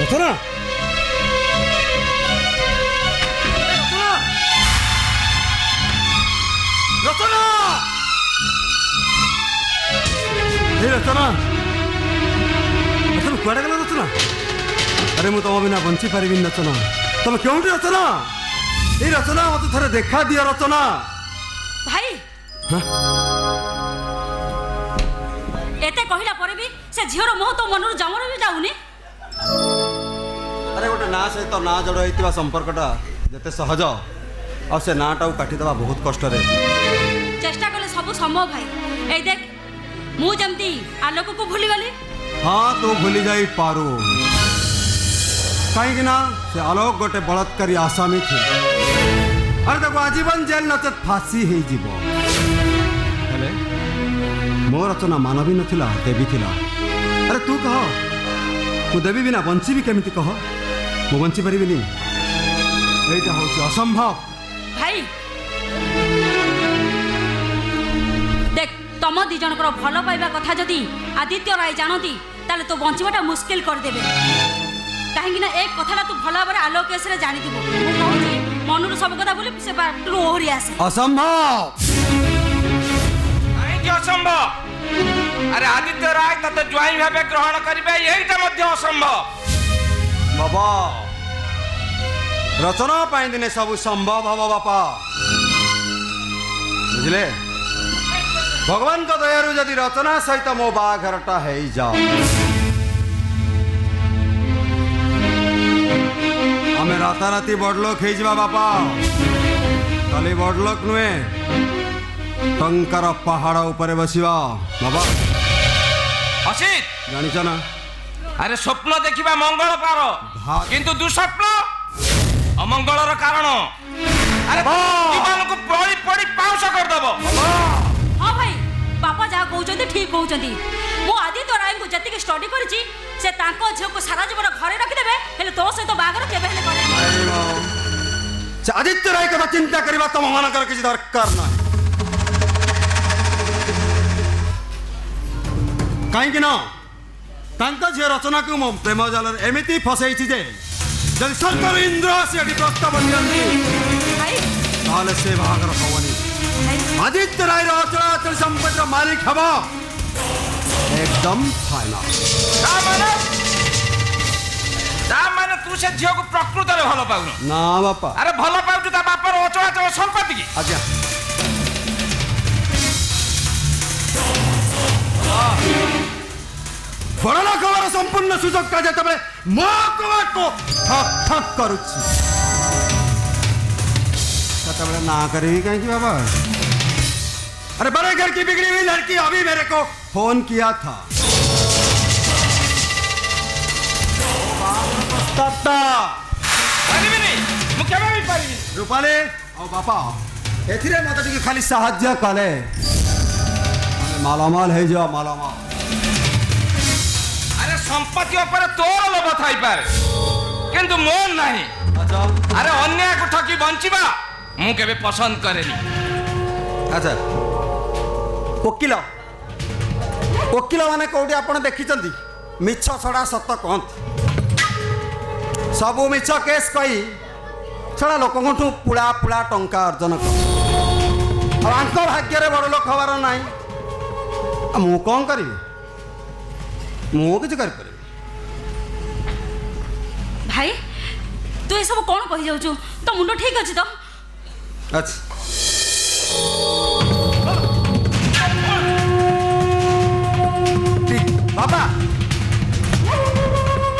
ରଚନା ରଚନା ଏ ରଚନା ରଚନା କୁଆଡ଼େ ଗଲା ରଚନା? ଆରେ ମୁଁ ତମ ବିନା ବଞ୍ଚି ପାରିବିନି ରଚନା। ତମେ କେଉଁଠି ରଚନା? এই রচনা মতো থরে দেখা দিও রচনা। ভাই এতে কহিলা পরে বি সে ঝিওর মোহ তো মনରୁ জমরে বি যাউনি। আরে গোটে না সহিত না জড় হইতিবা সম্পর্কটা যেতে সহজ আর সে নাটাও কাটি দেবা বহুত কষ্টরে। চেষ্টা কলে সবু সম্ভব ভাই। এই দেখ মু যেমতি আলোকକୁ ভুলি গলি। হ্যাঁ তো ভুলি যাই পারু কাହିଁକି ନା ସେ ଆଲୋକ ଗୋଟେ ବଳାତ୍କାରୀ ଆସାମୀ ଥିଲା। ଆରେ ତାକୁ ଆଜୀବନ ଜେଲ ନଚେତ ଫାଶୀ ହେଇଯିବ। ହେଲେ ମୋ ରଚନା ମାନବୀ ନଥିଲା ଦେବୀ ଥିଲା। ଆରେ ତୁ କହ ମୁଁ ଦେବୀ ବିନା ବଞ୍ଚିବି କେମିତି କହ? ମୁଁ ବଞ୍ଚି ପାରିବିନି। এইটা হচ্ছে অসম্ভব। ভাই দেখ তম ଦି ଜଣଙ୍କର ଭଲ ପାଇବା କଥା ଯଦି ଆଦିତ୍ୟ ରାୟ ଜାଣନ୍ତି ତାହେଲେ ତୋ ବଞ୍ଚିବାଟା ମୁସ୍କିଲ କରିଦେବେ। କାହିଁକି ନା ଏ କଥାଟା ତୁ ଭଲ ଭାବରେ ଆଲୋକ କେସରେ ଜାଣିଥିବୁ। ମୁଁ କହୁଛି ମନରୁ ସବୁ କଥା ବୋଲି ସେ ବାଟରୁ ଓହରି ଆସେ। অসম্ভব। କାହିଁକି ଅସମ୍ଭବ? ଆରେ ଆଦିତ୍ୟ ରାୟ ତତେ ଜ୍ୱାଇଁ ଭାବେ ଗ୍ରହଣ କରିବେ ଏଇଟା ମଧ୍ୟ ଅସମ୍ଭବ। বাবা রচনা পাই দিনে সবু সম্ভব হব বাপা বুঝলে। ভগবানଙ୍କ ଦୟାରୁ ଯଦି ରଚନା ସହିତ ମୋ ବାହାଘରଟା ହେଇଯାଅ ଆମେ ରାତାରାତି ବଡ଼ଲୋକ ହେଇଯିବା ବାପା। ଖାଲି ବଡ଼ଲୋକ ନୁହେଁ ଟଙ୍କାର ପାହାଡ଼ ଉପରେ ବସିବା ବାବା। ଅସିତ ଜାଣିଛ ନା ଆରେ ସ୍ୱପ୍ନ ଦେଖିବା ମଙ୍ଗଳ ପାର କିନ୍ତୁ ଦୁଃସ୍ୱପ୍ନ ଅମଙ୍ଗଳର କାରଣ। ଆରେ ଜୀବନକୁ ପଡ଼ି ପଡ଼ି ପାଉଁଶ କରିଦେବ। ହଁ ଭାଇ ବାପା ଯାହା କହୁଛନ୍ତି ଠିକ କହୁଛନ୍ତି। ମୁଁ ଆଦିତ୍ୟ ରାୟଙ୍କୁ ଯେତିକି ଷ୍ଟଡି କରିଛି ସେ ତାଙ୍କ ଝିଅକୁ ସାରା ଜୀବନ ଘରେ ରଖିଦେବେ ହେଲେ ତୋ ସହିତ ବାହାଘର କେବେ ହେଲେ କରିବେ। ସେ ଆଦିତ୍ୟ ରାୟ କଥା ଚିନ୍ତା କରିବା ତମ ମାନଙ୍କର କିଛି ଦରକାର ନାହିଁ। କାହିଁକି ନା ତାଙ୍କ ଝିଅ ରଚନାକୁ ମୁଁ ପ୍ରେମ ଜାଲରେ ଏମିତି ଫସେଇଛି ଯେ ଯଦି ସରକାର ଇନ୍ଦ୍ର ଆସି ଏଠି ପ୍ରସ୍ତାବ ଦିଅନ୍ତି ଭାଇ ତାହେଲେ ସେ ବାହାଘର ହବନି। ଆଦିତ୍ୟ ରାୟର ଅଚଳାଚଳ ସମ୍ପତ୍ତିର ମାଲିକ ହବ ଏକଦମ ଫାଇନାଲ। ତା ମାନେ ତୁ ସେ ଝିଅକୁ ପ୍ରକୃତରେ ଭଲ ପାଉନ? ନା ବାପା। ଆରେ ଭଲ ପାଉଛୁ ତା ବାପର ଅଚଳାଚଳ ସମ୍ପତ୍ତି କି? ଆଜ୍ଞା ବଡ଼ ଲୋକ ହବାର ସମ୍ପୂର୍ଣ୍ଣ ସୁଯୋଗଟା ଯେତେବେଳେ ମୋ କବାଟକୁ ଠକ୍ ଠକ୍ କରୁଛି ସେତେବେଳେ ନା କରିବି କାହିଁକି ବାबा? अरे बड़े घर की बिगड़ी हुई लड़की अभी मेरे को फोन किया था। रूपाली और बापा एथिरे मत टिके खाली साहाଯ୍ୟ कले मालामाल है जो मालामाल। अरे संपत्ति ऊपर तोर लोभ थाई पारे किंतु मोर नहीं। अच्छा अरे अन्याय को ठकी बंचिबा मु केबे पसंद करेनी। अच्छा वकील वकील माने कोठी आपण देखिचंती मिछ छड़ा सत कहंती सबु मिछ केस कही छड़ा लोकठू पुड़ा पुड़ा टंका अर्जन कर भाग्य बड़ लोक हबार नाई मु कौन करी मु किसी कर भाई तू ये सब कौन कही जाऊ तो मुंड ठीक अच्छी तो? अच्छा बाबा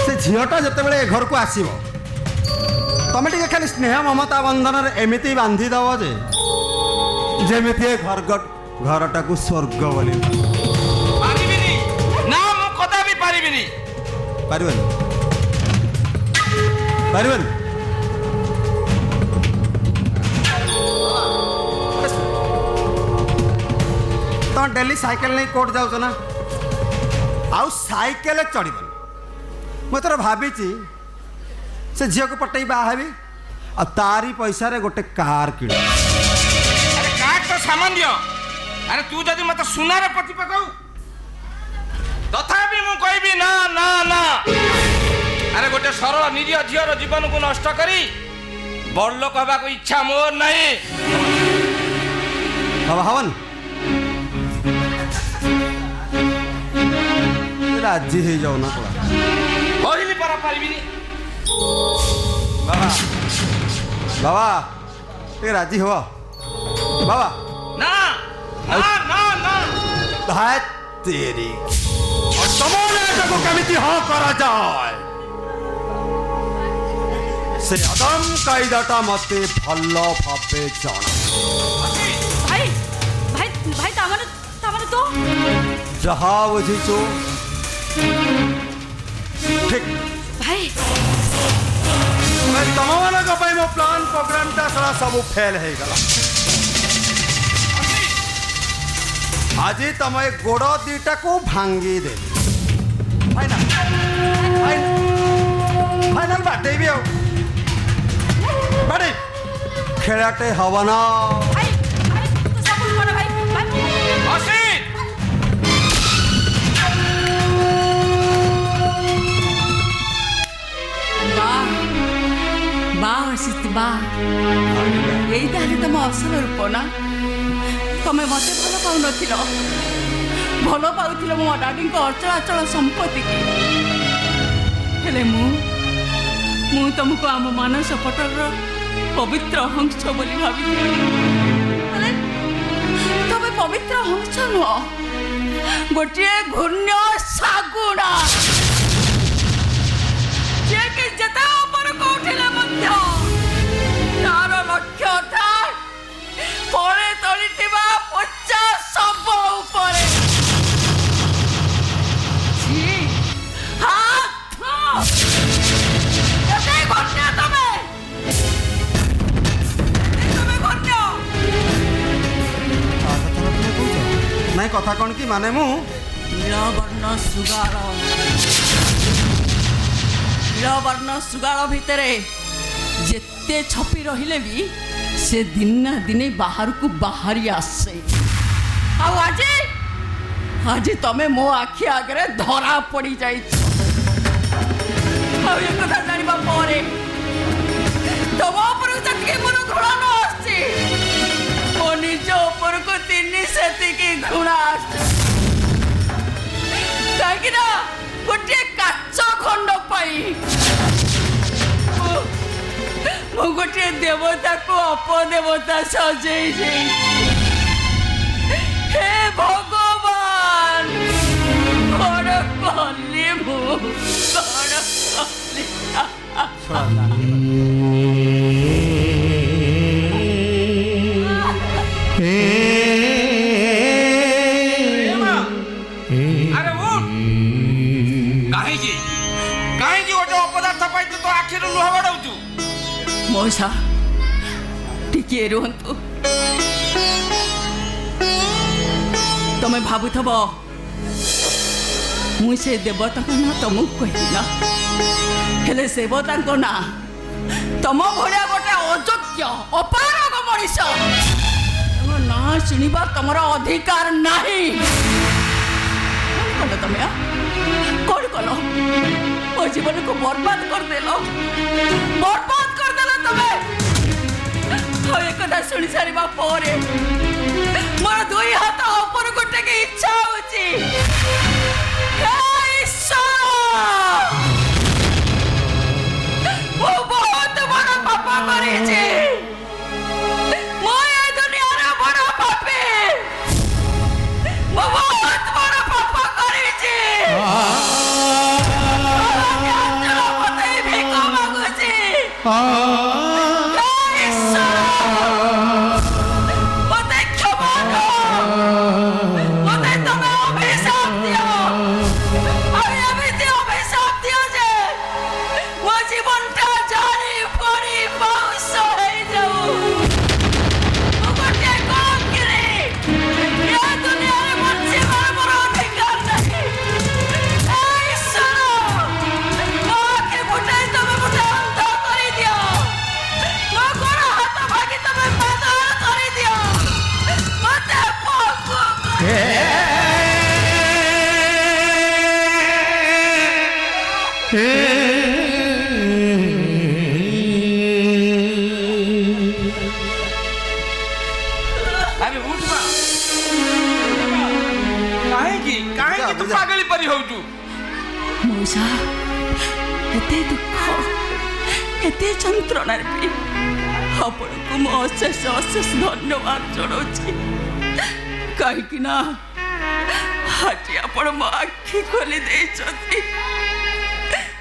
से झीटा जिते घर को आसब तमें टे खाली स्नेह ममता बंधन एमती बांधी दब जे जमी घरटा को स्वर्ग बोली ना मु कदा भी पारिबिनी पारिबन पारिबन तुम डेली साइकिल नहीं कोर्ट जाऊच ना आउ साइकेल चढ़बन मुझे भावी से झील को पटे बाहबी आ तारी पैसा रे गोटे कार किण। अरे कार तो सामान्य। अरे तू जदि मत सुनार पति पकाऊ तथापि मु कहबी ना ना ना। अरे गोटे सरल निरीह झीर जीवन को नष्ट करी बड़ लोक हवा को इच्छा मोर नहीं। बाबा हवन राजी हो जाओ ना थोड़ा कहली परा पारिबिनी। बाबा बाबा ये राजी हो बाबा ना ना ना ना धाय तेरी तमने को केमिति हाँ करा जाए से अदम कायदाटा मते भल्ल भाबे जाना। ভাই ভাই ভাই তামানে তো जहाँ बुझीचो ठीक ভাই तमने को मो प्लान प्रोग्राम टा सारा सब फेल है गला। आज तम गोड़ दीटा को भांगी दे फाइनल फाइनल बाटे भी आओ बाटे खेलाटे हवा ना ভাই ভাই তো সাপোর্ট করো ভাই ভাই অসিত বাহ বাহ অসিত বাহ এই তাহলে ତମ ଅସଲ ରୂପ ନା। ତମେ ମତେ ଭଲ ପାଉନଥିଲ ଭଲ ପାଉଥିଲ ମୋ ଡାଡିଙ୍କ ଅଚଳାଚଳ ସମ୍ପତ୍ତିକି ହେଲେ ମୁଁ ତମକୁ ଆମ ମାନସ ପଟର ପବିତ୍ର ହଂସ ବୋଲି ଭାବିଥିଲି। ହେଲେ ତମେ ପବିତ୍ର ହଂସ ନୁହଁ ଗୋଟିଏ ଘୂର୍ଣ୍ଣ ଶାଗୁଣା ଯିଏକି ଯେତେ ଉପରକୁ ଉଠିଲେ ମଧ୍ୟ ତାର ଲକ୍ଷ୍ୟ ଥାଏ ପରେ ତଳିଥିବା ପଚା ଶବ ଉପରେ। ଛି, ହାତ କେତେ ଘୂର୍ଣ୍ଣ ତମେ ଘୂର୍ଣ୍ଣ ନାଇଁ କଥା କ'ଣ କି ମାନେ ମୁଁ ନୀଳବର୍ଣ୍ଣ ସୁଗାଳ ଭିତରେ ଯେତେ ଛପି ରହିଲେ ବି ସେ ଦିନ ନା ଦିନେ ବାହାରକୁ ବାହାରି ଆସେ। ଆଉ ଆଜି ତମେ ମୋ ଆଖି ଆଗରେ ଧରା ପଡ଼ିଯାଇଛ। ଆଉ ଏ କଥା ଜାଣିବା ପରେ ତମ ଉପରକୁ ଯେତିକି ମୋର ଘୃଣା ନ ଆସୁଛି ମୋ ନିଜ ଉପରକୁ ସେତିକି ଘୃଣା ଆସୁଛି। କାହିଁକି ନା ଗୋଟିଏ କାଚ ଖଣ୍ଡ ପାଇଁ ମୁଁ ଗୋଟିଏ ଦେବତାକୁ ଅପଦେବତା ସଜେଇଛି। ହେ ଭଗବାନ କଣ କଲି ମୁଁ କଣ କଲି। अरे वो कहीं गोटे अपदार्थ पाई तो आखिर लुह बड़ाऊ मौसा टिके रुहतु तमें भावुथब मुझे से देवता ना तुमको कहली ना हेले देवता ना तुम भाया गोटे अयोग्य अपारग मनीष ना शुणा तुम अधिकार नहीं। कौन कल तुम कौन कल मो जीवन को बर्बाद करदेल तुम्हें। एक शुणी सारे मोर दुई हाथ ऊपर गोटे की इच्छा होची बहुत बड़ पाप कर दुनिया बड़ पापी बहुत बड़ पाप कर भिक मागुची ଦେଖାଉଛୁ ମଉସା ଏତେ ଦୁଃଖ ଏତେ ଯନ୍ତ୍ରଣାରେ ବି ଆପଣଙ୍କୁ ମୁଁ ଅଶେଷ ଅଶେଷ ଧନ୍ୟବାଦ ଜଣାଉଛି କାହିଁକି ନା ଆଜି ଆପଣ ମୋ ଆଖି ଖୋଲି ଦେଇଛନ୍ତି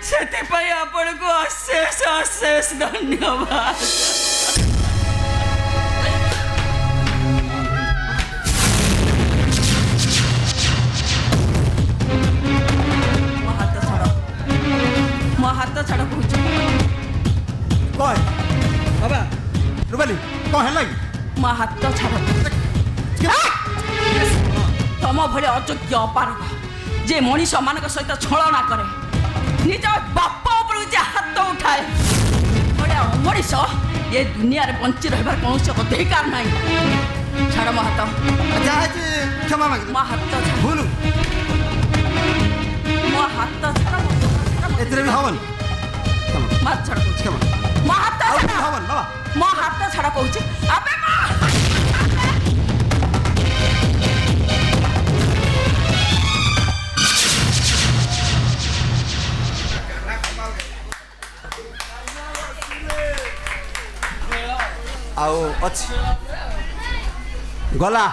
ସେଥିପାଇଁ ଆପଣଙ୍କୁ ଅଶେଷ ଅଶେଷ ଧନ୍ୟବାଦ। ମୋ ହାତ ଛାଡ଼ କହୁଛି କହ ବାବା ରୁବାଲି କ'ଣ ହେଲା କି? ମୋ ହାତ ଛାଡ଼ ତମ ଭଳି ଅଯୋଗ୍ୟ ଅପାରଗ ଯେ ମଣିଷମାନଙ୍କ ସହିତ ଛଳନା କରେ ନିଜ ବାପ ଉପରକୁ ଯେ ହାତ ଉଠାଏ ଭଳିଆ ଅମଣିଷ ଏ ଦୁନିଆରେ ବଞ୍ଚି ରହିବାର କୌଣସି ଅଧିକାର ନାହିଁ। ଛାଡ଼ ମୋ ହାତ ଯାହା ହେଇଛି କ୍ଷମା ମାଗି ମୋ ହାତ ଛାଡ଼ ଭୁଲ ମୋ ହାତ ଛାଡ଼ ଏଥିରେ ବି ହବନି ମୋ ହାତ ଛାଡ଼ କହୁଛି କ୍ଷମା ମୋ ହାତ ଆଉ ଛାଡ଼ ହବନି ବାବା ମୋ ହାତ ଛାଡ଼ କହୁଛି ଆବେ ଆଉ ଅଛି ଗଲା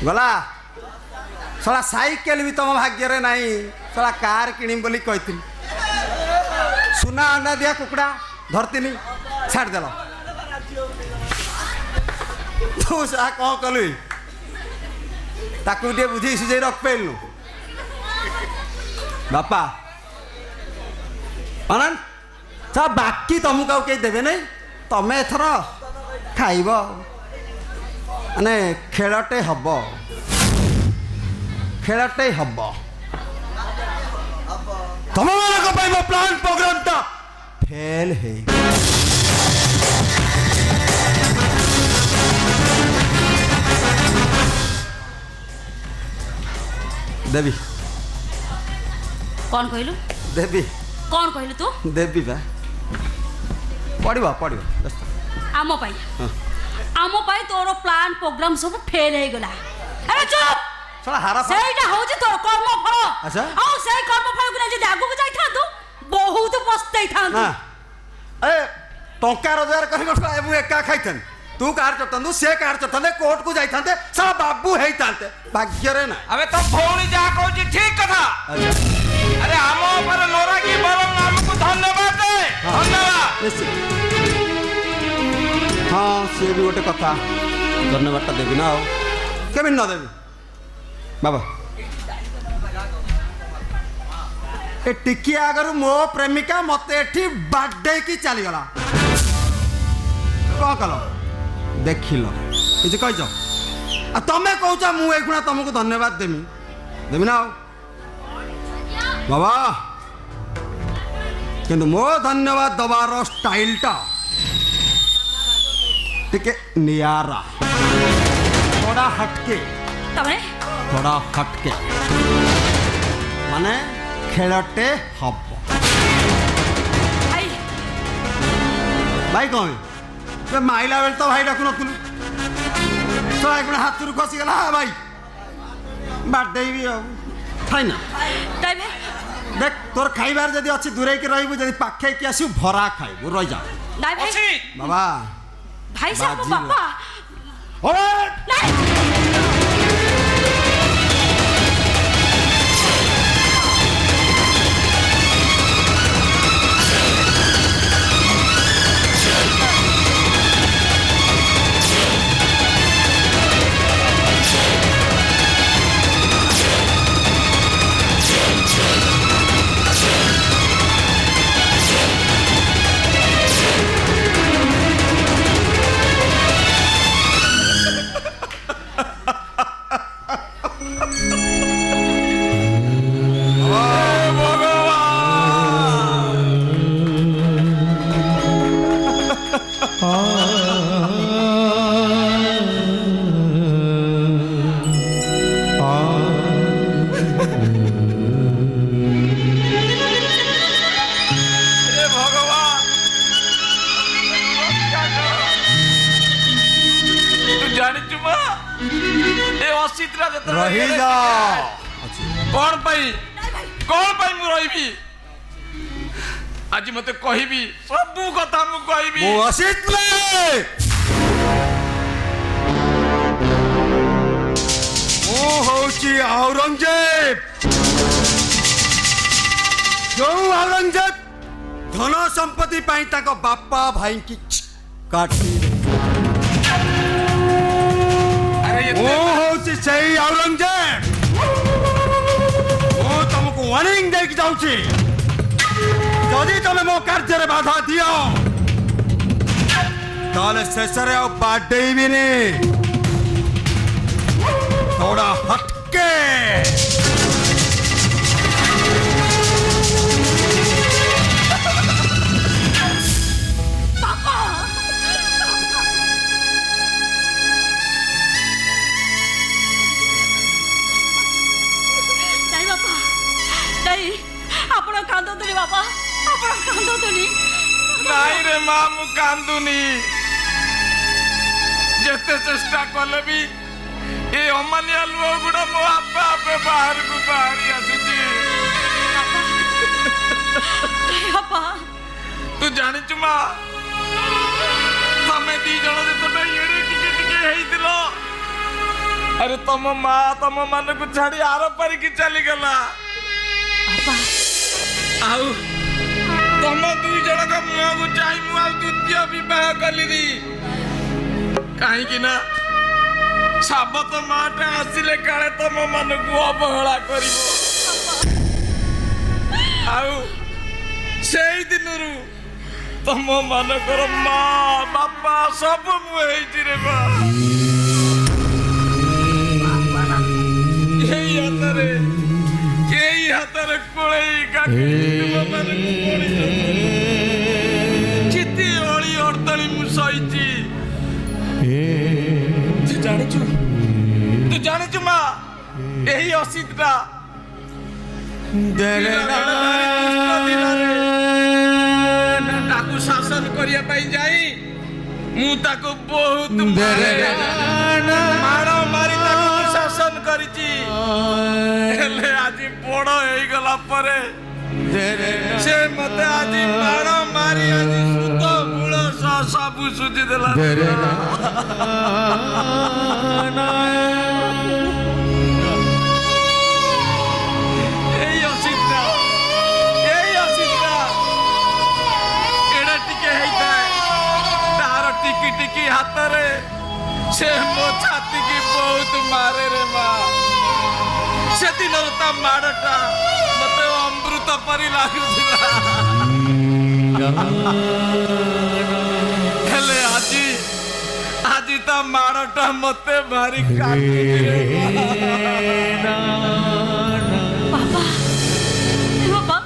ଗଲା ଶଳା ସାଇକେଲ ବି ତମ ଭାଗ୍ୟରେ ନାହିଁ ଶଳା କାର୍ କିଣିବି ବୋଲି କହିଥିଲି ସୁନା ଅଣ୍ଡା ଦିଆ କୁକୁଡ଼ା ଧରିଥିଲି ଛାଡ଼ିଦେଲ ତୁ ଶଳା କ'ଣ କଲୁ ତାକୁ ଟିକେ ବୁଝେଇ ସୁଝେଇ ରଖିପାରିଲୁ ବାପା ଅନନ୍ତ ଶଳା ବାକି ତମକୁ ଆଉ କେହି ଦେବେ ନାହିଁ ତମେ ଏଥର ଖାଇବ ମାନେ ଖେଳଟେ ହବ ତମମାନଙ୍କ ପାଇଁ ମୋ ପ୍ଲାନ୍ ପ୍ରୋଗ୍ରାମଟା ଫେଲ୍ ହେଇ ଦେବି କ'ଣ କହିଲୁ ଦେବି କ'ଣ କହିଲୁ ତୁ ଦେବି ବା ପଡ଼ିବ ଆମ ପାଇଁ ତୋର ପ୍ଲାନ୍ ପ୍ରୋଗ୍ରାମ ସବୁ ଫେଲ୍ ହେଇଗଲା। ଆରେ ଚୁପ୍ ଶଳା ହାରା ସେଇଟା ହଉଛି ତୋର କର୍ମଫଳ ଆଚ୍ଛା। ଆଉ ସେଇ କର୍ମଫଳକୁ ନେଇ ଯଦି ଆଗକୁ ଯାଇଥାନ୍ତୁ ବହୁତ ପସ୍ତେଇଥାନ୍ତୁ। ନା ଏ ଟଙ୍କା ରୋଜଗାର କରି ମୁଁ ଏକା ଖାଇଥାନ୍ତି ତୁ କାହାର ଚଟାନ୍ତୁ ସେ କାହାର ଚଟାନ୍ତେ କୋର୍ଟକୁ ଯାଇଥାନ୍ତେ ଶଳା ବାବୁ ହେଇଥାନ୍ତେ ଭାଗ୍ୟରେ ନା ଆବେ ତୋ ଭଉଣୀ ଯାହା କହୁଛି ଠିକ କଥା ଆରେ ଆମ ଉପରେ ନରାକି ବରଂ ଆମକୁ ଧନ୍ୟବାଦ ଦେ ଧନ୍ୟବାଦ ନିଶ୍ଚିତ ହଁ ସିଏ ବି ଗୋଟେ କଥା ଧନ୍ୟବାଦଟା ଦେବି ନା ଆଉ କେମିତି ନ ଦେବି ବାବା ଏ ଟିକିଏ ଆଗରୁ ମୋ ପ୍ରେମିକା ମତେ ଏଠି ବାଡ଼େଇକି ଚାଲିଗଲା କ'ଣ କଲ ଦେଖିଲ କିଛି କହିଛ ଆଉ ତମେ କହୁଛ ମୁଁ ଏଇଖୁଣା ତମକୁ ଧନ୍ୟବାଦ ଦେବି ନା ଆଉ ବାବା କିନ୍ତୁ ମୋ ଧନ୍ୟବାଦ ଦବାର ଷ୍ଟାଇଲଟା ଟିକେ ନିଆରା थोड़ा हटके माने खेलटे हब भाई कौन माइला बेल तो भाई डाकु नथुलु तो एक हाथ रु खसी गला भाई बर्थडे भी खाई ना देख तोर खाइबार जदी अछि दूरे के रहिबु जदी पाखे के आसी भरा खाइबु रहि जा बाबा भाई साहब पापा ओए रही जा कौन पाई मु रही आज मते कहबी सब कथा मु कहबी ମୁଁ ଆସିଥିଲେ ମୁଁ ହଉଛି ଔରଙ୍ଗଜେବ ଯୋଉ ଔରଙ୍ଗଜେବ ଧନ ସମ୍ପତ୍ତି ପାଇଁ ତାଙ୍କ ବାପା ଭାଇକି କାଟି अरे ମୁଁ ହଉଛି ସେଇ ଔରଙ୍ଗଜେବ ମୁଁ ତମକୁ ୱାର୍ଣ୍ଣିଂ ଦେଇକି ଯାଉଛି ଯଦି ତମେ ମୋ କାର୍ଯ୍ୟରେ ବାଧା ଦିଅ ତାହେଲେ ଶେଷରେ ଆଉ ବାଡେଇବିନି थोड़ा हटके ନାଇଁ ବାପା ନାଇଁ ଆପଣ କାନ୍ଦନ୍ତୁନି ବାପା ଆପଣ କାନ୍ଦନ୍ତୁନି ନାଇଁ रे मां मु कांदुनी जेते चेष्टा कले भी ए अमानिया लुह गुड़ा मो आपे आपे बाहर को बाहरी आसुची बापा तू जानी चुमा तमे दी जण जे तमे एड़े टिके टिके हेइतिलो अरे तम मां तम मन को छाड़ी आर पर की चली गला आउ तम दुई जण का मुंह को चाहि मु आ द्वितीय विवाह कलिरी काहे कि ना साबत माटे आसिले काले तम मन को अवहेला करिवो आउ सेई दिनरु तम मनकर मां बापा सब मु हेइछि रे बा एई हातरे कोळेई काकी तुम मन को कोणी चित्ती ओळी अडतळी मु सहिछि तू जानिछु मां एही असितटा ताकू शासन करिया पाई जाई मु ताको बहुत माड़ मारी ताको शासन करिछि हेले आज बड़ हेई गला परे से मते आज माड़ मारी आज सुत मूल सब सुझी देला एई असितटा एड़ा टिके हेइता तार टिकी टिकी हातरे से मो छाती की बहुत मारे रे मां से दिन ता माड़टा मते अमृत परी लागुथिला हेले आजी ता माड़टा मते भारी काटुची रे बाबा बाबा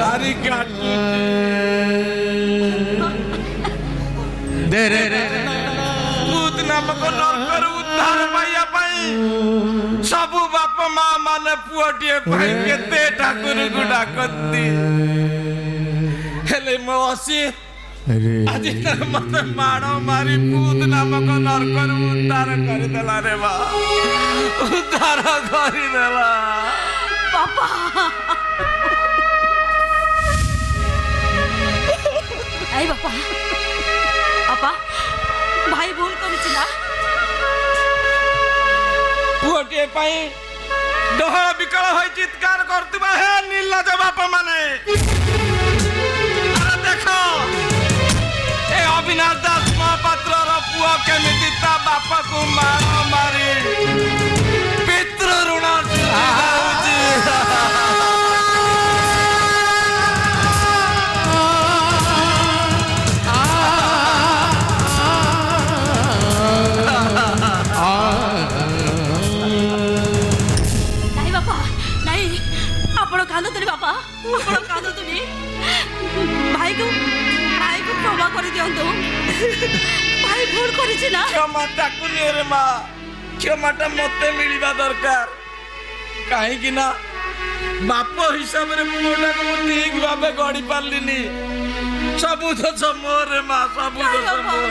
भारी काटुची भूत नामक नरकर उद्धार पाइया पाई सबु बाप मां माने पुअटिए पाई केते ठाकुर को डाकती हेले मो असित आज तर मते माड़ो मारी भूत नामक नरकर उद्धार कर देला रे बा उद्धार करी देला बाबा आई बापा बापा भाई भूल करिछि ना पुअटिए पाई डोहळ विकळ होई चित्कार करतुबा हे नीलज बाप माने अरे देखो ए अविनाश दास महापात्र रो पुआ केमिति ता बाप को मार मारी पितृ ऋण सुझी नहीं बापा नहीं आपण कांदतुनी बापा आपण कांदतुनी भाई को क्षमा कर दियंतु भाई भूल करिछि ना क्षमा ताकू रे मां क्षमाटा मते मिलिबा दरकार काहे कि ना बाप हिसाब रे पुओटा को ठीक भाबे गड़ी पारलिनी सबु दोष मोर रे मां सबु दोष मोर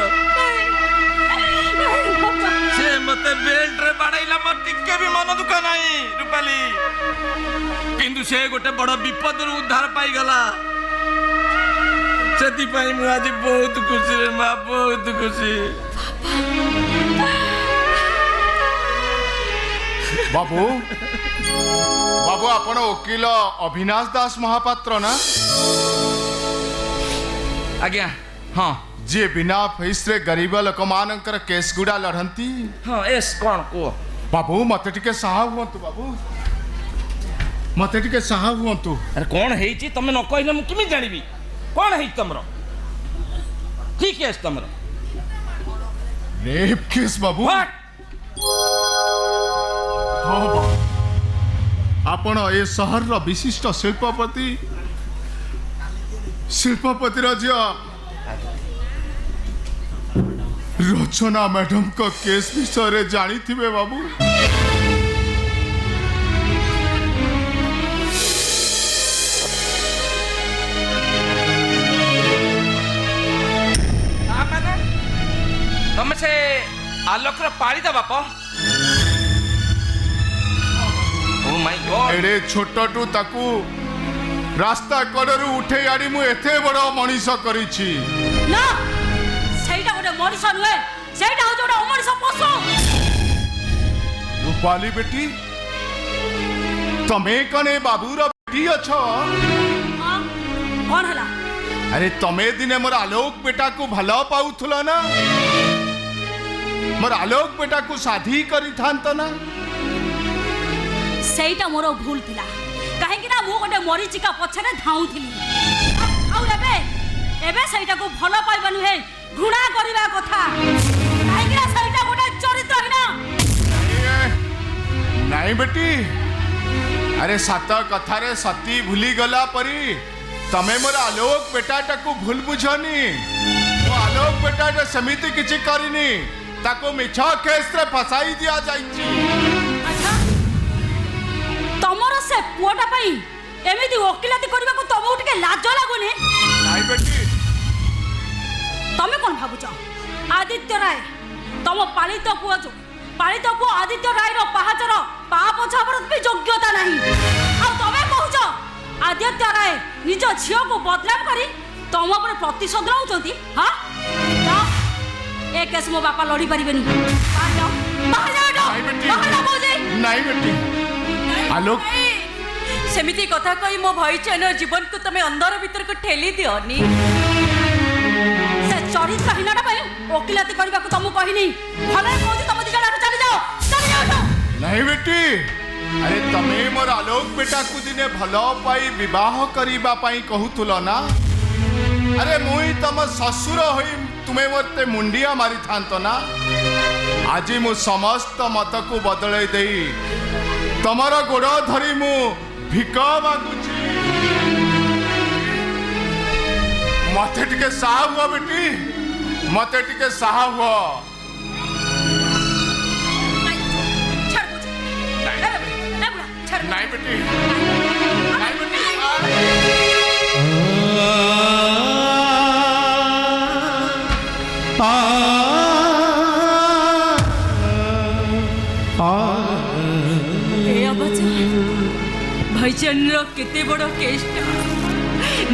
से मते बेल्ट रे बाड़ैला मत टिके भी मन दुख नाही रूपाली किंतु से गोटे बड़ विपद रु उद्धार पाई गला सेति पई मु आज बहुत खुशी रे मां बहुत खुशी बाबू बाबू आपण वकील अविनाश दास महापात्र ना आज्ञा हाँ जे बिना फीस रे गरीब लोक मानकर केस गुड़ा लड़ती हाँ एस कौन को बाबू मते टिके साहा हुअंतु बाबू मते टिके साहा हुअंतु अरे कौन हेची तमे न कहले मु किमि जानिबी कौन हेई तमरो ठीक केस तमरो रेप केस बाबू व्हाट हाँ बाबू आपण ए शहर रो विशिष्ट शिल्पपति राजा रचना मैडम का केस विषय जानी थिबे बाबू तमे से आलोक रो पाली दा बाप ओ माय गॉड एडे छोटटू ताकू रास्ता कड़रू उठे आड़ी मु एथे बड़ मनीष करिछि ना ସେଇଟା ଗୋଟେ ମଣିଷ ନୁହେଁ ସେଇଟା ହଉଛି ଗୋଟେ ଅମଣିଷ ପଶୁ रूपाली बेटी तमे कने बाबूर बेटी अछ ହଁ କଣ ହେଲା अरे तमे दिने मोर आलोक बेटा को भला पाउथुला ना मोर आलोक बेटा को शादी करी थांत ना ସେଇଟା ମୋର ଭୁଲ ଥିଲା କାହିଁକି ନା ମୁଁ ଗୋଟେ ମରିଚିକା ପଛରେ ଧାଉଁଥିଲି ଆଉ ଏବେ ଏବେ ସେଇଟାକୁ ଭଲ ପାଇବା ନୁହେଁ ଘୃଣା କରିବା କଥା କାହିଁକି ନା ସେଇଟା ଗୋଟେ ଚରିତ୍ରହୀନ नहीं बेटी अरे सत कथारे सती भूली गला परी तमे मोर आलोक बेटाटा को भूल बुझनी वो आलोक बेटाटा समिति किछि करिनी ताको मिछ केस रे फसाई दिया जाइछि ଆଚ୍ଛା ତମର ସେ ପୁଅଟା ପାଇଁ ଏମିତି ଓକିଲାତି କରିବାକୁ ତମକୁ ଟିକେ ଲାଜ ଲାଗୁନି नहीं बेटी ତମେ କ'ଣ ଭାବୁଛ ଆଦିତ୍ୟ ରାୟ ତମ ପାଳିତ ପୁଅ ଆଦିତ୍ୟ ରାୟର ପାହାଚର ପାହା ପଛାବାର ବି ଯୋଗ୍ୟତା ନାହିଁ ଆଉ ତମେ କହୁଛ ଆଦିତ୍ୟ ରାୟ ନିଜ ଝିଅକୁ ବଦନାମ କରି ତମ ଉପରେ ପ୍ରତିଶୋଧ ନେଉଛନ୍ତି ହଁ ଯାଅ ଏ କେସ୍ ମୋ ବାପା ଲଢ଼ି ପାରିବେନି नहीं बेटी आलोक ସେମିତି କଥା କହି ମୋ ଭାଇଚାନ ଜୀବନକୁ ତମେ ଅନ୍ଧାର ଭିତରକୁ ଠେଲି ଦିଅନି ସେ ଚରିତ୍ରହୀନଟା ପାଇଁ ଓକିଲାତି କରିବାକୁ ତମକୁ କହିନି ଭଲରେ କହୁଛି ତମ ଦି ଜଣ ଚାଲି ଯାଅ नहीं बेटी अरे तमे मोर आलोक बेटा को दिने भलो पाई विवाह करिबा पाई कहूतुल ना अरे मुई तम ससुर होई तुमे मोरते मुंडिया मारी थांत ना आज मु समस्त मत को बदलै देई तमर गोड़ धरी मु भिक मागुची मते टिके साहा हुआ बेटी मते टिके साहा हुआ नहीं बेटी नहीं बेटी ଭାଇଚାନର କେତେ ବଡ଼ କେଷ୍ଟା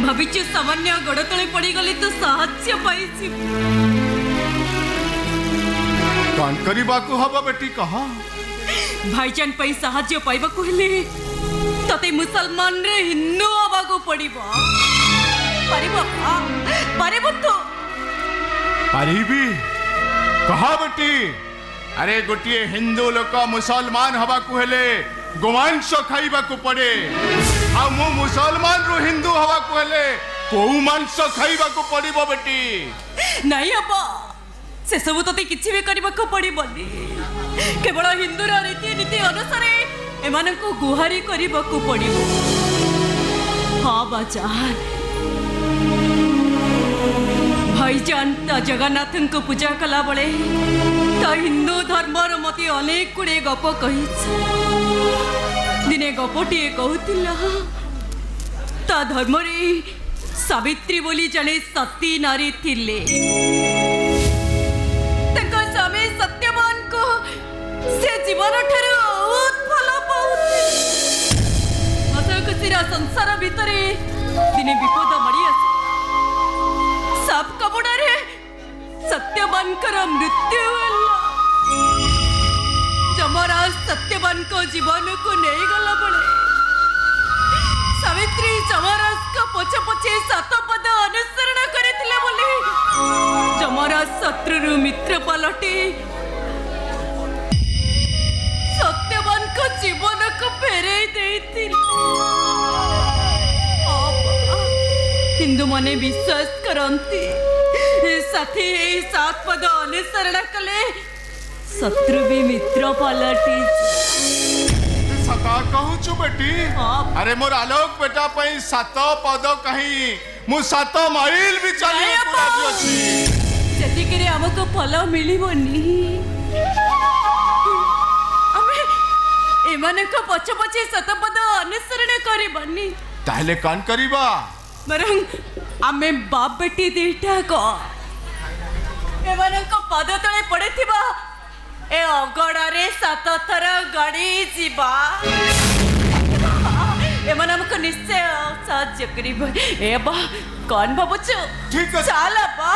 ଭାବିଛୁ ସାମାନ୍ୟ ଗୋଡ଼ ତଳେ ପଡ଼ିଗଲେ ତ ସାହାଯ୍ୟ ପାଇଛି कौन करिबा को हबा बेटी कहा ଭାଇଚାନ ପାଇଁ ସାହାଯ୍ୟ ପାଇବାକୁ ହେଲେ ତତେ ମୁସଲମାନରେ ହିନ୍ଦୁ ହବାକୁ ପଡ଼ିବ ପାରିବ ତ परिबी कहा बेटी अरे गोटिए हिंदू लोक मुसलमान हवा को हेले गोमांस खाइबा को पड़े आ मु मुसलमान रो हिंदू हवा को हेले को मांस खाइबा को पड़िबो बेटी ନାଇଁ ବାପା ସେସବୁ ତତେ କିଛି ବି କରିବାକୁ ପଡ଼ିବନି କେବଳ ହିନ୍ଦୁର ରୀତିନୀତି ଅନୁସାରେ ଏମାନଙ୍କୁ ଗୁହାରି କରିବାକୁ ପଡ଼ିବ ହଁ ବାଚାନ ଭାଇଜାନ ତା ଜଗନ୍ନାଥଙ୍କୁ ପୂଜା କଲା ବେଳେ ତା ହିନ୍ଦୁ ଧର୍ମର ମତେ ଅନେକ ଗୁଡ଼ିଏ ଗପ କହିଛି ଦିନେ ଗପଟିଏ କହୁଥିଲା ତା ଧର୍ମରେ ସାବିତ୍ରୀ ବୋଲି ଜଣେ ସତୀ ନାରୀ ଥିଲେ ତାଙ୍କ ସ୍ୱାମୀ ଶାନ୍ତିର ସଂସାର ଭିତରେ ଦିନେ ବିପଦ ମାଡ଼ି ଆସେ। ସାପ କାମୁଡ଼ାରେ ସତ୍ୟବାନଙ୍କର ମୃତ୍ୟୁ ହେଲା। ଯମରାଜ ସତ୍ୟବାନଙ୍କ ଜୀବନକୁ ନେଇଗଲା ବେଳେ ସାବିତ୍ରୀ ଯମରାଜଙ୍କ ପଛେ ପଛେ 7 ପଦ ଅନୁସରଣ କରିଥିଲେ ବୋଲି ଯମରାଜ ଶତ୍ରୁରୁ ମିତ୍ର ପାଲଟି ସତ୍ୟବାନଙ୍କ ଜୀବନକୁ ଫେରେଇ ଦେଇଥିଲେ। ହିନ୍ଦୁମାନେ ବିଶ୍ୱାସ କରନ୍ତି ସାଥୀ ଏହି 7 ପଦ ଅନୁସରଣ କଲେ ଶତ୍ରୁ ବି ମିତ୍ର ପାଲଟି। सता कहूचु बेटी अरे मोर आलोक बेटा पई 7 पद कहीं मु 7 माइल भी चली राजी अछि। ସେତିକିରେ ଆମକୁ ଫଳ ମିଳିବନି। ଆମେ ଏମାନଙ୍କ ପଛ ପଛେ 7 ପଦ ଅନୁସରଣ କରିବାନି। ताहले कान करिबा ବରଂ ଆମେ ବାପ ବେଟି ଦିଟାକ ଏମାନଙ୍କ ପାଦ ତଳେ ପଡ଼ିଥିବା ଏ ଅଗଡ଼ରେ 7 ଥର ଗଡ଼ି ଯିବା। ଏମାନେ ଆମକୁ ନିଶ୍ଚୟ ସାହାଯ୍ୟ କରିବ। ଏ ବା କଣ ଭାବୁଛୁ? ठीक है ଚାଲ ବା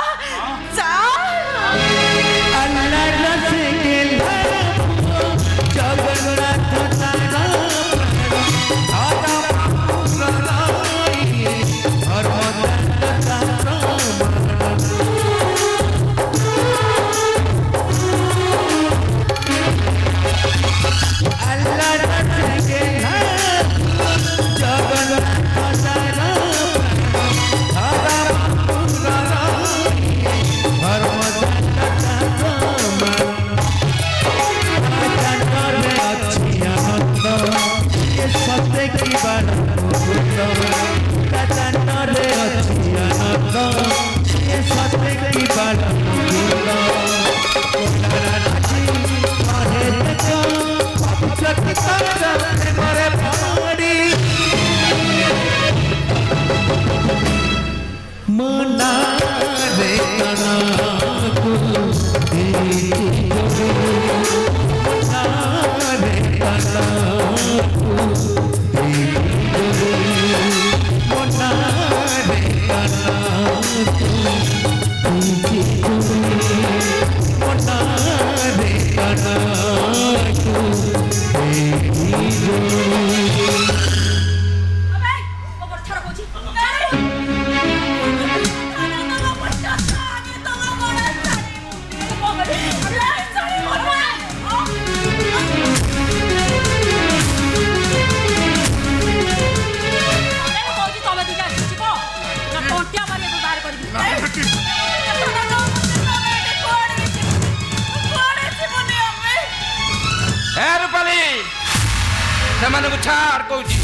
ସେମାନଙ୍କୁ ଛାଡ଼ କହୁଛି।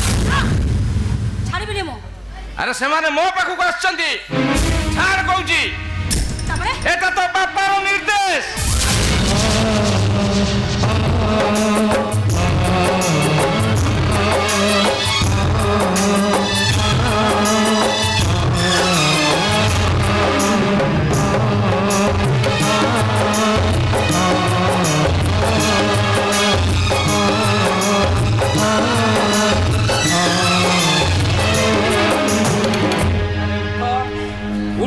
ଛାଡ଼ିବିନି ମୁଁ। ଆରେ ସେମାନେ ମୋ ପାଖକୁ ଆସିଛନ୍ତି ଛାଡ଼ କହୁଛି। ତାପରେ ଏଟା ତ ବାପାର ନିର୍ଦ୍ଦେଶ।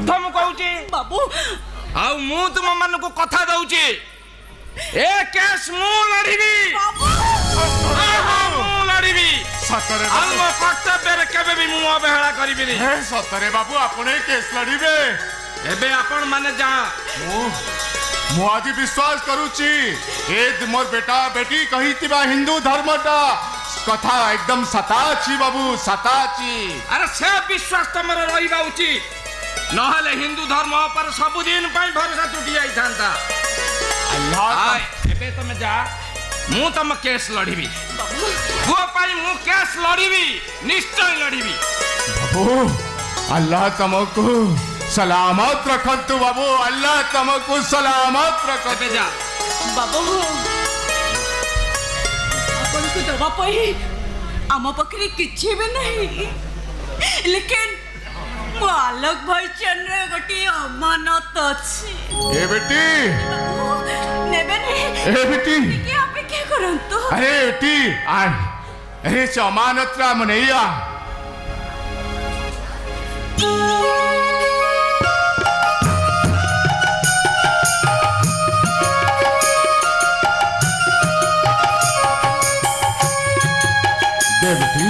ଉଠ ମୁଁ କହୁଛି ବାବୁ ଆଉ ମୁଁ ତୁମ ମାନଙ୍କୁ କଥା ଦଉଛି ଏ କେସ୍ ମୁଁ ଲଢ଼ିବି। ମୁଁ ଲଢ଼ିବି सतरे ଆଉ ମୋ କର୍ତ୍ତବ୍ୟରେ କେବେ ବି ମୁଁ ଅବହେଳା କରିବିନି। हे सतरे बाबू आपने केस लड़ीबे ଏବେ ଆପଣ ମାନେ ଯାହା मु आज विश्वास करूची ए मोर बेटा बेटी कहितिबा हिंदू धर्मटा कथा एकदम सताची बाबू सताची। ଆରେ ସେ ବିଶ୍ୱାସ ତମର ରହିବା ଉଚିତ ନହେଲେ ହିନ୍ଦୁ ଧର୍ମ ଉପରେ ସବୁଦିନ ପାଇଁ ଭରସା ତୁଟି ଯାଇଥାନ୍ତା। अल्लाह ଏବେ ତମେ ଯା ମୁଁ ତମ କେସ୍ ଲଢ଼ିବି। ପୁଅ ପାଇଁ ମୁଁ କେସ୍ ଲଢ଼ିବି ନିଶ୍ଚୟ ଲଢ଼ିବି। बाबू अल्लाह तुमको सलामत रखंतु बाबू अल्लाह तुमको सलामत रखंतु। ଏବେ ଯା ବାବୁ ଆପଣଙ୍କୁ ଦେବା ପାଇଁ ଆମ ପାଖରେ କିଛି ବି ନାହିଁ ଲେକିନ ମୋ ଆଲୋକ ଭାଇଚାନର ଗୋଟିଏ ଅମାନତ ଅଛି। ए बेटी ନେବେନି ए बेटी ଟିକେ ଅପେକ୍ଷା କରନ୍ତୁ। अरे बेटी अरे चमानतरा मनैया दे बेटी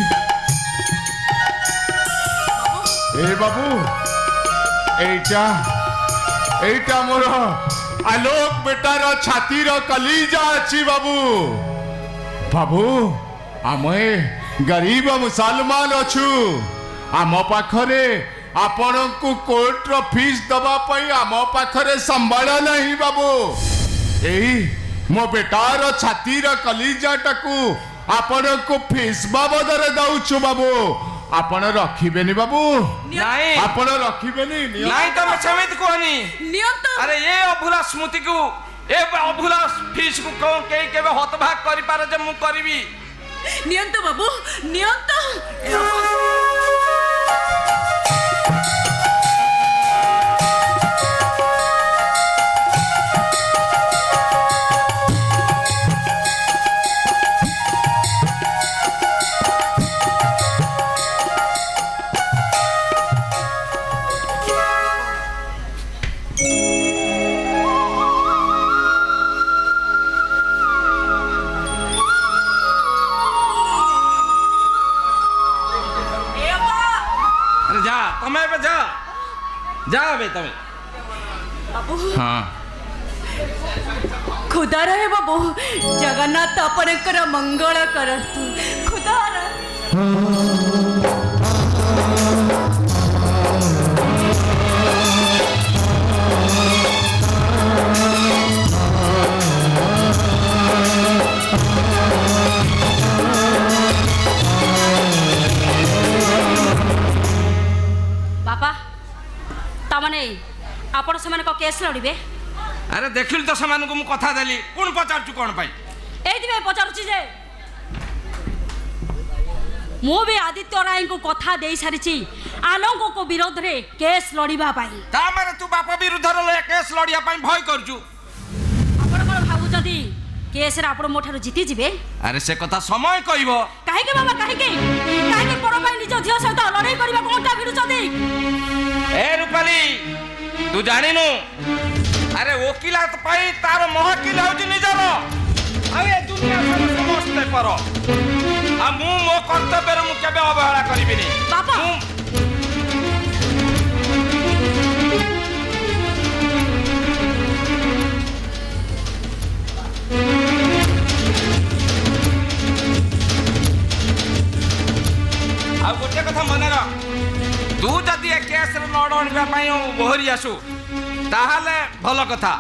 ए बाबू एटा एटा मोर आलोक बेटार छातीर कलीजा अच्छी बाबू बाबू आमे गरीब मुसलमान अच्छु आम पाखरे आपण को कोर्ट रो फीस दबा पई आम पाखरे संभाळ नहीं बाबू एही मो बेटार छातीर कलीजा टाकू आपण को फीस बाबदरे दउछु बाबू आपण रखिबेनी बाबू नहीं आपण रखिबेनी नहीं तमे समित कोनी नियंतो अरे ये अभुला स्मृति को ए अभुला फीस को कौन के केबे हतभाग करि पारे जे मु करबी नियंतो बाबू नियंतो अरे जा तमे बे जा बे तमे बाबू हां खुदा रहे बाबू जगन्नाथ आपणकर मंगल करतु खुदा रहे बापा तामाने आपण समान को केस लड़िबे अरे देखिल तो समान को मु कथा देली कोन पचारचु कोन पाई एइदिबे पचारुची जे मु भी आदित्य राय को कथा देई सारिची आलोक को विरोध रे केस लड़िबा पाई ता माने तू बाप विरुद्ध रे केस लड़िया पाई भय करजु आपण कोन भाबुचदी केस रे आपण मोठारो जीती जिबे अरे से कथा समय कहबो काहे के बाबा काहे के पर पाई निज धियो सहित लड़ाई करबा कोनटा भिडुचदी ए रूपाली तू जानिनु अरे वकीलात पाई तार महकिल होजी निजर आ ए दुनिया समस्त पर आ मु मो कर्तव्य रे मु केबे अवहेला करिबिनी बाबा। आ गोटे कथा मन रख तू जदि ए केस रे लड़णिबा पाई बहरी आसु ताहाले भल कथा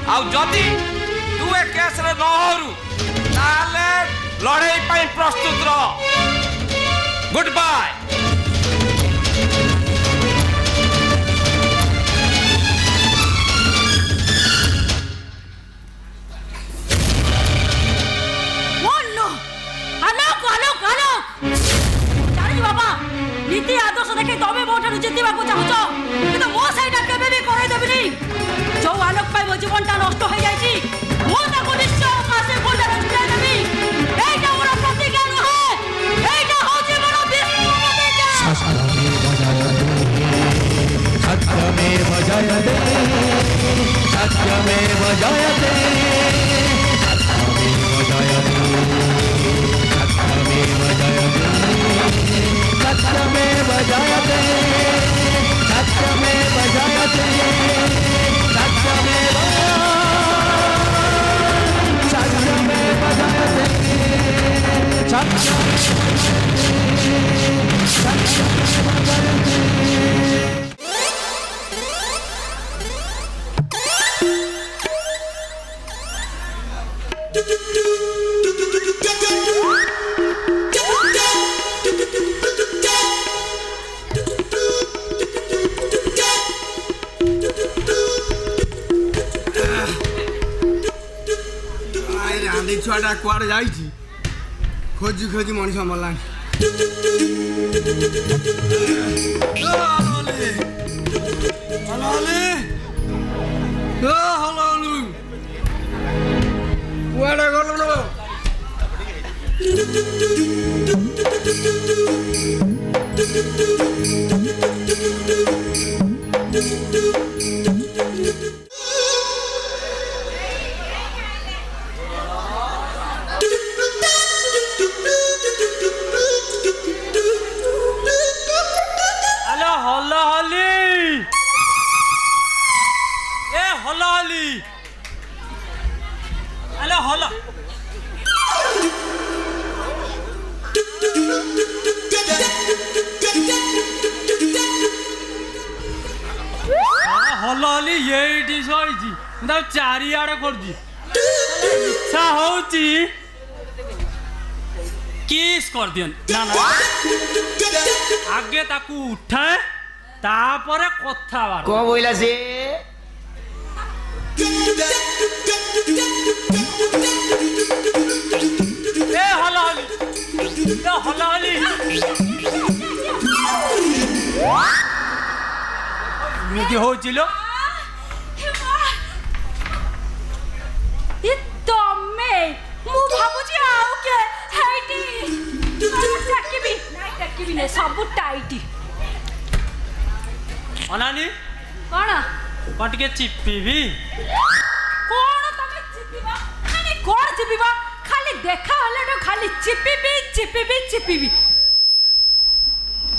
आ जदि तू ए केस रे न हरु ताहाले लड़ाई पाई प्रस्तुत रह गुड बाय नो आलोक आलोक आलोक जानी बाबा नीति आदर्श देखे तबे मोठारो जितिबा को चाहछ किंतु मो साइडा केबे भी करे देबनी जो आलोक पाई मो जीवनटा नष्ट हो जाईची मो ताको निश्चय पासे बोला रखले देबी एटा मोर प्रतिज्ञा नहे एटा होची मोर विश्व सत्यमेव जयते सत्यमेव जयते सत्यमेव जयते सत्यमेव जयते सत्यमेव जयते सत्यमेव सत्यमेव रांधी छुआटा कुआड़े जाइछि खोजी खोजी मनीष मरलानी कुआड़े गलो আলো হল্লা হলি এ হল্লা হলি আলো হল্লা হল্লা হলি এইটি শୋଇଛି ମୁଁ ତାକୁ ଚାରିଆଡ଼େ କରୁଛି ଇଚ୍ଛା ହଉଛି କିସ୍ କରିଦିଅନ୍ତି ନା ନା ଆଗେ ତାକୁ ଉଠାଏ ତାପରେ କଥାବାର୍ତ୍ତା କଣ ବୋଇଲା ସେ ଏ ହଲା ହଲି ଏ ହଲା ହଲି ଏମିତି ହଉଛି ଲୋ ଏ ତମେ ମୁଁ ଭାବୁଛି ଆଉ କେ ହେଇଟି ଟାକିବି ନାଇଁ ଟାକିବି ନେ ସବୁ ଟାଇଟି ଅନାନି କଣ କଣ ଟିକେ ଚିପିବି କଣ ତମେ ଚିପିବା ମାନେ କଣ ଚିପିବା ଖାଲି ଦେଖା ହେଲାଠୁ ଖାଲି ଚିପିବି ଚିପିବି ଚିପିବି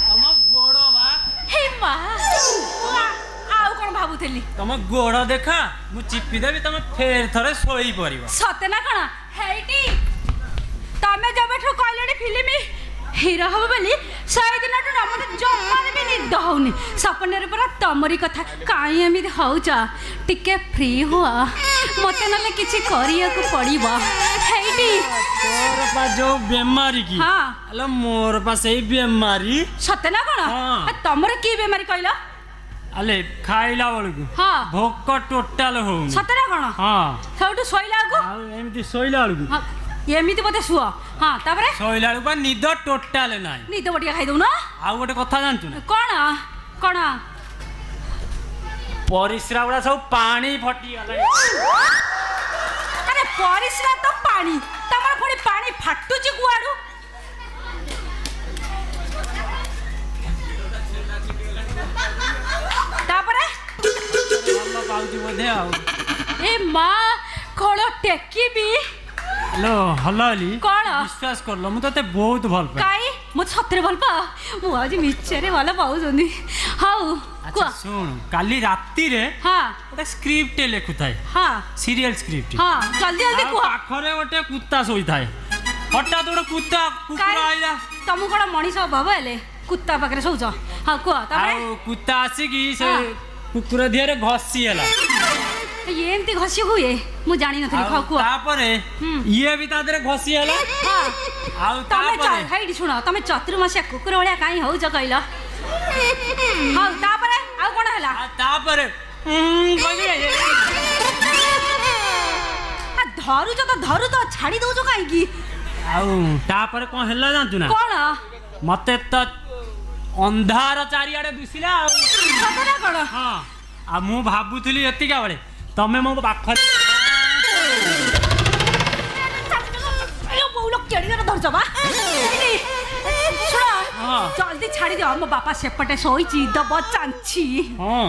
ତମ ଗୋଡ଼ ବା ହେ ମା ଆଉ କଣ ଭାବୁଥିଲି ତମ ଗୋଡ଼ ଦେଖା ମୁଁ ଚିପିଦେବି ତମେ ଫେର ଥରେ ଶୋଇ ପଡ଼ିବ ସତେ ନା କଣ ହେଇଟି ତମେ ଯେବେଠୁ କହିଲେଣି ଫିଲ୍ମ ହିରୋ ହବ ବୋଲି ସେଇ ଦିନଠୁ ନା ମତେ ଜମାରେ ବି ନିଦ ହଉନି ସପନରେ ପୁରା ତମରି କଥା କାହିଁ ଏମିତି ହଉଛ ଟିକେ ଫ୍ରି ହୁଅ ମତେ ନହେଲେ କିଛି କରିବାକୁ ପଡିବ ହେଇଟି ତୋର ପା ଯୋଉ ବେମାରୀ କି ହଁ ଆଲୋ ମୋର ପା ସେଇ ବେମାରୀ ସତେ ନା କଣ ହଁ। ତମର କି ବେମାରୀ କହିଲ ଆଲେ ଖାଇଲା ବେଳକୁ ହଁ ଭୋକ ଟୋଟାଲ ହଉନି ସତେ ନା କଣ ହଁ ସେଇଠୁ ଶୋଇଲା ବେଳକୁ ଆଉ ଏମିତି ଶୋଇଲା ବେଳକୁ ହଁ, ଏମିତି ବୋଧେ ଶୁଅ ହଁ ତାପରେ ଶୋଇଲା ବେଳକୁ ପା ନିଦ ଟୋଟାଲ ନାହିଁ ନିଦ ବଟିକା ଖାଇଦଉନ ଆଉ ଗୋଟେ କଥା ଜାଣିଛୁ ନା କଣ କଣ ପରିସ୍ରା ଗୁଡା ସବୁ ପାଣି ଫଟିଗଲା ଆରେ ପରିସ୍ରା ତ ପାଣି ତମର ପୁଣି ପାଣି ଫାଟୁଛି କୁଆଡୁ ତାପରେ ଭଲ ପାଉଛି ବୋଧେ ଆଉ ଏ ମା ଖୋଳ ଟେକିବି ହ୍ୟାଲୋ ହଲ ହଲି କଣ? ବିଶ୍ୱାସ କରଲ ମୁଁ ତତେ ବହୁତ ଭଲ ପାଏ କାଇଁ ମୁଁ ସତରେ ଭଲ ପା ମୁଁ ଆଜି ମିଛରେ ଭଲ ପାଉଛନ୍ତି ହଉ ଆଚ୍ଛା କୁହ ଶୁଣ କାଲି ରାତିରେ ହଁ ଗୋଟେ ସ୍କ୍ରିପ୍ଟ ଲେଖୁଥାଏ ହଁ ସିରିଏଲ ସ୍କ୍ରିପ୍ଟ ହଁ ଜଲ୍ଦି ଜଲ୍ଦି ଆଉ କୁହ ପାଖରେ ଗୋଟେ କୁତା ଶୋଇଥାଏ ହଠାତ୍ ଗୋଟେ କୁକୁର ଆଇଲା ତମକୁ କଣ ମଣିଷ ଭାବ ହେଲେ କୁତା ପାଖରେ ଶୋଉଛ ହଁ କୁହ ତାପରେ ଆଉ କୁତା ଆସିକି ସେ ହଁ। କୁକୁର ଦିହରେ ଘଷି ହେଲା ଏମିତି ଘଷି ହୁଏ ମୁଁ ଜାଣିନଥିଲି ଆଉ ଖାଉ କୁହ ତାପରେ ଇଏ ବି ତା ଦେହରେ ଘଷି ହେଲା ହଁ ଆଉ ତମେ ତାପରେ ହେଇଟି ଶୁଣ ତମେ ଚତୁର୍ମାସିଆ କୁକୁର ଭଳିଆ କାହିଁ ହଉଛ କହିଲ ହଉ ତାପରେ ଆଉ କଣ ହେଲା ଆଉ ତାପରେ ଧରୁଛ ତ ଛାଡି ଦଉଛ କାହିଁକି ଆଉ ତାପରେ କଣ ହେଲା ଜାଣିଛୁ ନା କଣ ମତେ ତ ଅନ୍ଧାର ଚାରିଆଡେ ଦିଶିଲା ଆଉ ସତ ନା କଣ ହଁ ଆଉ ମୁଁ ଭାବୁଥିଲି ଏତିକା ବେଳେ ତମେ ମୋ ପାଖରେ ବଉଲ କେଡ଼ିରେ ଧରିଛ ବା ଶୁଣ ହଁ। ଜଲ୍ଦି ଛାଡି ଦିଅ ମୋ ବାପା ସେପଟେ ଶୋଇଛି ଦବ ଚାଞ୍ଚି ହଁ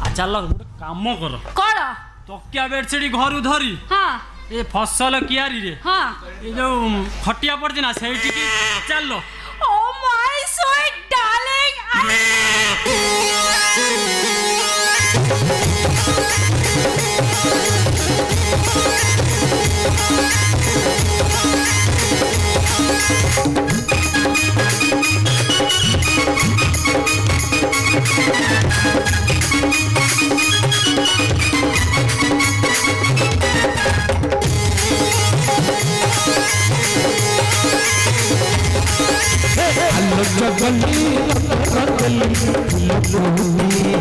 ଆଉ ଚାଲ ଗୋଟେ କାମ କର କଣ ତକିଆ ବେଡସିଟ୍ ଘରୁ ଧରି ହଁ ଏ ଫସଲ କିଆରିରେ ହଁ ଏ ଯୋଉ ଖଟିଆ ପଡିଛି ନା ସେଇଠିକି ଚାଲ ଓ ମାଇ ସୁଇଟ୍ ଡାର୍ଲିଂ আলো জগলি রতলি ফুলকুহি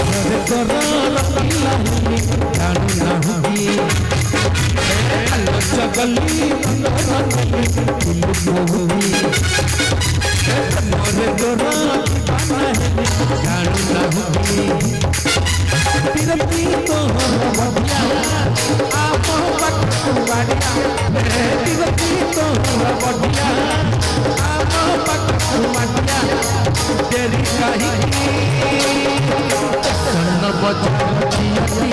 অন্তরে তোর রতলাহি জানু নাহি আলো জগলি রতলি ফুলকুহি অন্তরে তোর রতলাহি জানু নাহি বিরতি তো ববিয়া আপো পাটু বাড়িয়া বিরতি তো ববিয়া আপো পাটু বাড়িয়া তেরি কাহি बजार जियती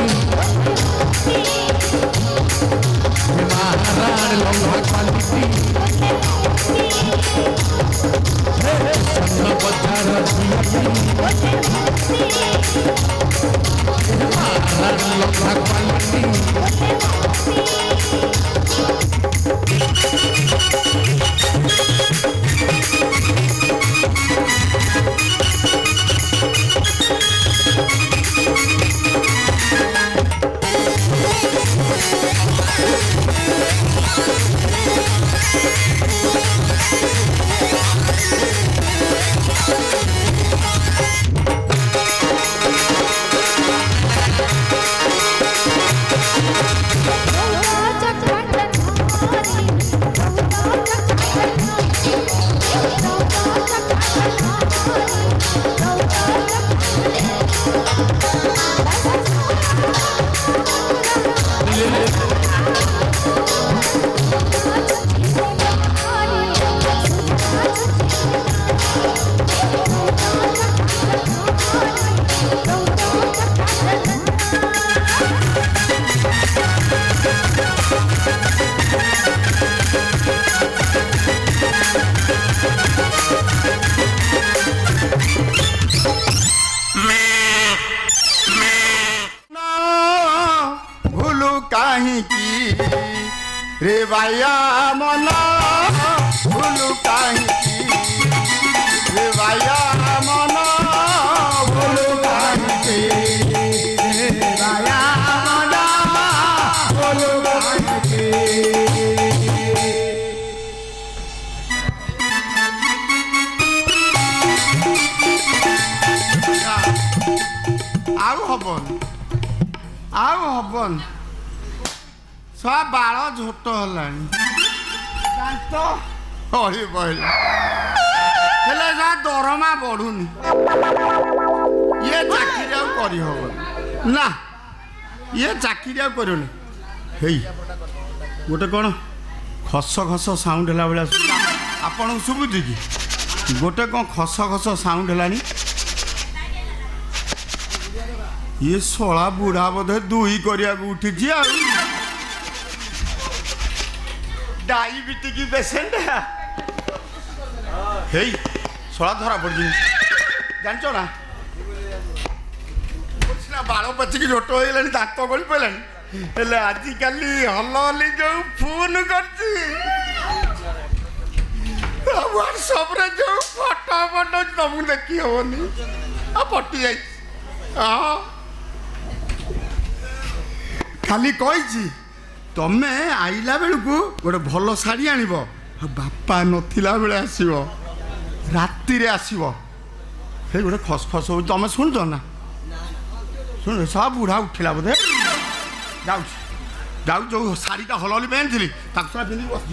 महाराण लंघा क्वालिटी चन्न बजार जियती महाराण लंघा क्वालिटी भूलू काहीं की रे बाया मना भूलू काहीं की रे बाया मना भूलू काहीं की रे बाया मना भूलू काहीं की ଆଉ ହବନି ଆଉ ହବନି ସବ ବାଳ ଝୋଟ ହେଲାଣି ଦାନ୍ତ ହଳି ବହିଲା ହେଲେ ଯା ଦରମା ବଢୁନି ଇଏ ଚାକିରି ଆଉ କରିହବନି ନା ଇଏ ଚାକିରି ଆଉ କରିବନି ହେଇ ଗୋଟେ କ'ଣ ଖସ ଖସ ସାଉଣ୍ଡ ହେଲା ଭଳିଆ ଆପଣଙ୍କୁ ଶୁଭୁଛି କି ଗୋଟେ କ'ଣ ଖସ ଖସ ସାଉଣ୍ଡ ହେଲାଣି ये सोला बुढ़ा बोधे दुई करिया उठी ଆଉ डायबिटी की पेशेंट हेई सोला धरा पड़ी जानच ना सिना बाल पचिकी झोट हो गलानी दांत गली पड़ानी हेले आजिकाली हल हली जो फोन करती व्हाट्सअप रे जो फोटो फोटो तुमको देखी हवनी आ पटी जाई हाँ खाली कही तमे आइला बेलू गोटे भल शाढ़ी आणब बापा नथिला बेले आसब राति आसब हे गोटे खसखस हो तमें शुणुच ना शुण सब बुढ़ा उठिला बोधे जाऊ जाऊ जो शाढ़ीटा हल हली पहन थी पिंधि बस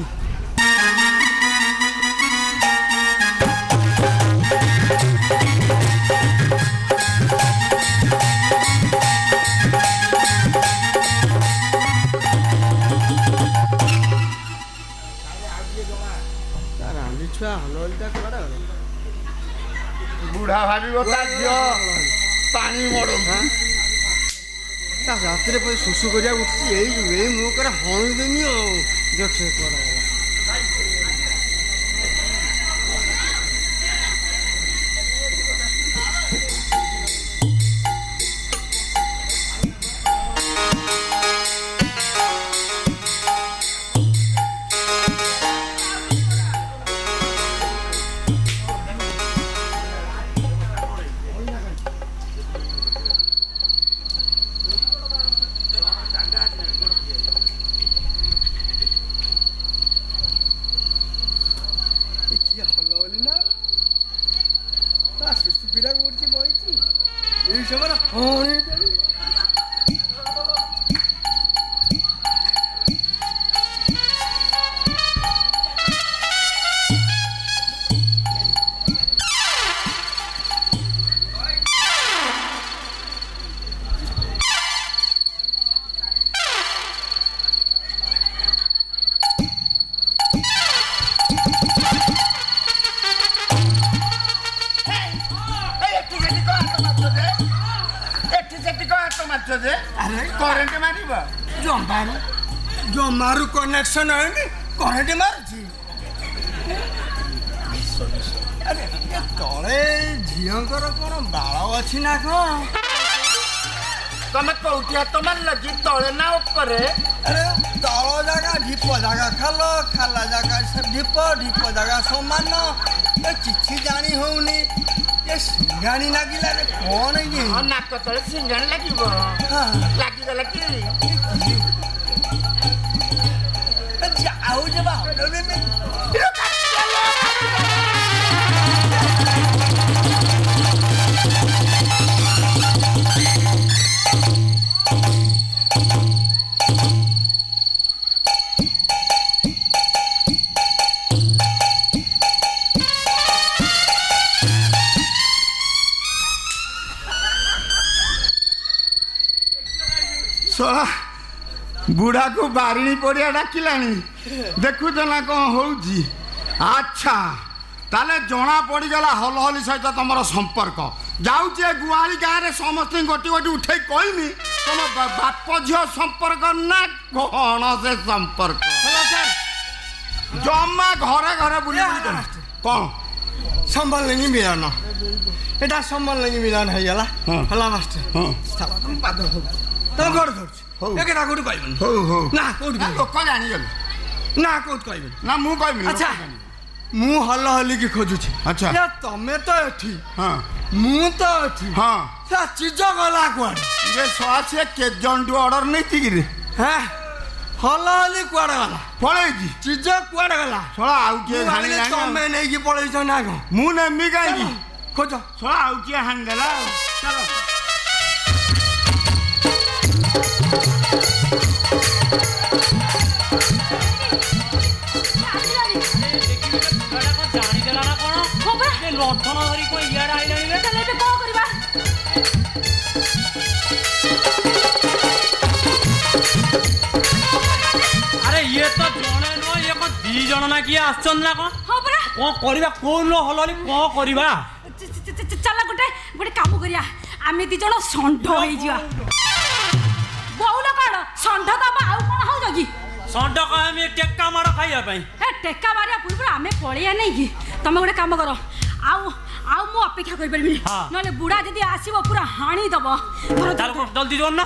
बुढ़ा भाभी पानी मड़ रात सुसु करिया उठी मुख हणुदेमी देखे ମାରୁଛ ଯେ କରେଣ୍ଟ ମାରିବ ଜମାରୁ କନେକ୍ସନ ହେଇନି କରେଣ୍ଟ ମାରୁଛି ଆରେ ଏ ତଳେ ଝିଅଙ୍କର କ'ଣ ବାଳ ଅଛି ନା କ'ଣ ତମେ କୋଉଠି ହାତ ମାରିଲ କି ତଳେ ନା ଉପରେ ଆରେ ତଳ ଜାଗା ଢିପ ଜାଗା ଖାଲ ଖାଲା ଜାଗା ସେ ଢିପ ଢିପ ଜାଗା ସମାନ ଏ କିଛି ଜାଣି ହଉନି ଏ ସିଙ୍ଗାଣି ଲାଗିଲାରେ କ'ଣ କି ହଁ ନାକ ତଳେ ସିଙ୍ଗାଣି ଲାଗିବ ଲାଗିଗଲା କି ଯାଉଛି ବା ଶଳା ବୁଢ଼ାକୁ ବାରିଣୀ ପଡ଼ିଆ ଡାକିଲାଣି ଦେଖୁଛ ନା କ'ଣ ହଉଛି ଆଚ୍ଛା ତାହେଲେ ଜଣା ପଡ଼ିଗଲା ହଲହଲି ସହିତ ତମର ସମ୍ପର୍କ ଯାଉଛି ଏ ଗୁହାଳି ଗାଁରେ ସମସ୍ତଙ୍କୁ ଗୋଟି ଗୋଟି ଉଠେଇ କହିନି ତମ ବାପ ଝିଅ ସମ୍ପର୍କ ନା କ'ଣ ସେ ସମ୍ପର୍କ ଜମା ଘରେ ଘରେ ବୁଲି କ'ଣ ସମ୍ବଲଙ୍ଗୀ ମିଳନ ଏଇଟା ସମ୍ବଲଙ୍ଗୀ ମିଳନ ହେଇଗଲା ହେଲା ମାଷ୍ଟର ତମ ପାଦ ଧରୁଛି ତମ ଗୋଡ଼ ଧରୁଛି ଏକେଟା କୋଉଠି କହିବନି ହଉ ହଉ ନା କୋଉଠି ଲୋକ ଜାଣିଗଲେ ନା କୋଉଠି କହିବନି ନା ମୁଁ କହିବିନି ଆଚ୍ଛା ମୁଁ ହଲ ହଲିକି ଖୋଜୁଛି ଆଚ୍ଛା ତମେ ତ ଏଠି ହଁ ମୁଁ ତ ଏଠି ହଁ ସେ ଚିଜ ଗଲା କୁଆଡ଼େ ଯେ ଶଳା ସିଏ କେତେ ଜଣଠୁ ଅର୍ଡର ନେଇଛି କିରେ ହେଁ ହଲ ହଲି କୁଆଡ଼େ ଗଲା ପଳେଇଛି ଚିଜ କୁଆଡ଼େ ଗଲା ଶଳା ଆଉ କିଏ ମୁଁ ଭାବିଲି ହାଣିଲାଣି ତମେ ନେଇକି ପଳେଇଛ ନା କ'ଣ ମୁଁ ନେମି କାହିଁକି ଖୋଜ ଶଳା ଆଉ କିଏ ହାଣିଦେଲା ଆଉ ଚାଲ ଲଣ୍ଠନ ଧରି କ'ଣ ଇଆଡ଼େ ଆଇଲାଣି ବେ ତାହେଲେ ଏବେ କ'ଣ କରିବା ଆରେ ଇଏ ତ ଜଣେ ନୁହଁ ଇଏ କ'ଣ ଦି ଜଣ ନା କିଏ ଆସିଛନ୍ତି ନା କ'ଣ ହଁ ପରା କ'ଣ କରିବା କୋଉନ ହଲଲି କ'ଣ କରିବା ଚାଲ ଗୋଟେ କାମ କରିବା ଆମେ ଦି ଜଣ ଷଣ୍ଢ ହେଇଯିବା ବହୁଲ କ'ଣ ଷଣ୍ଢ ଦବା ଆଉ କ'ଣ ହଉଛ କି ଷଣ୍ଢ ଆମେ ଟେକା ମାଡ଼ ଖାଇବା ପାଇଁ ଏ ଟେକା ମାରିବା ପୂର୍ବରୁ ଆମେ ପଳେଇବା ନାଇଁ କି ତମେ ଗୋଟେ କାମ କର ଆଉ ମୁଁ ଅପେକ୍ଷା କରିପାରିବିନି ନହେଲେ ବୁଢ଼ା ଯଦି ଆସିବ ପୁରା ହାଣି ଦବ ଜଲ୍ଦି ଜୋର ନା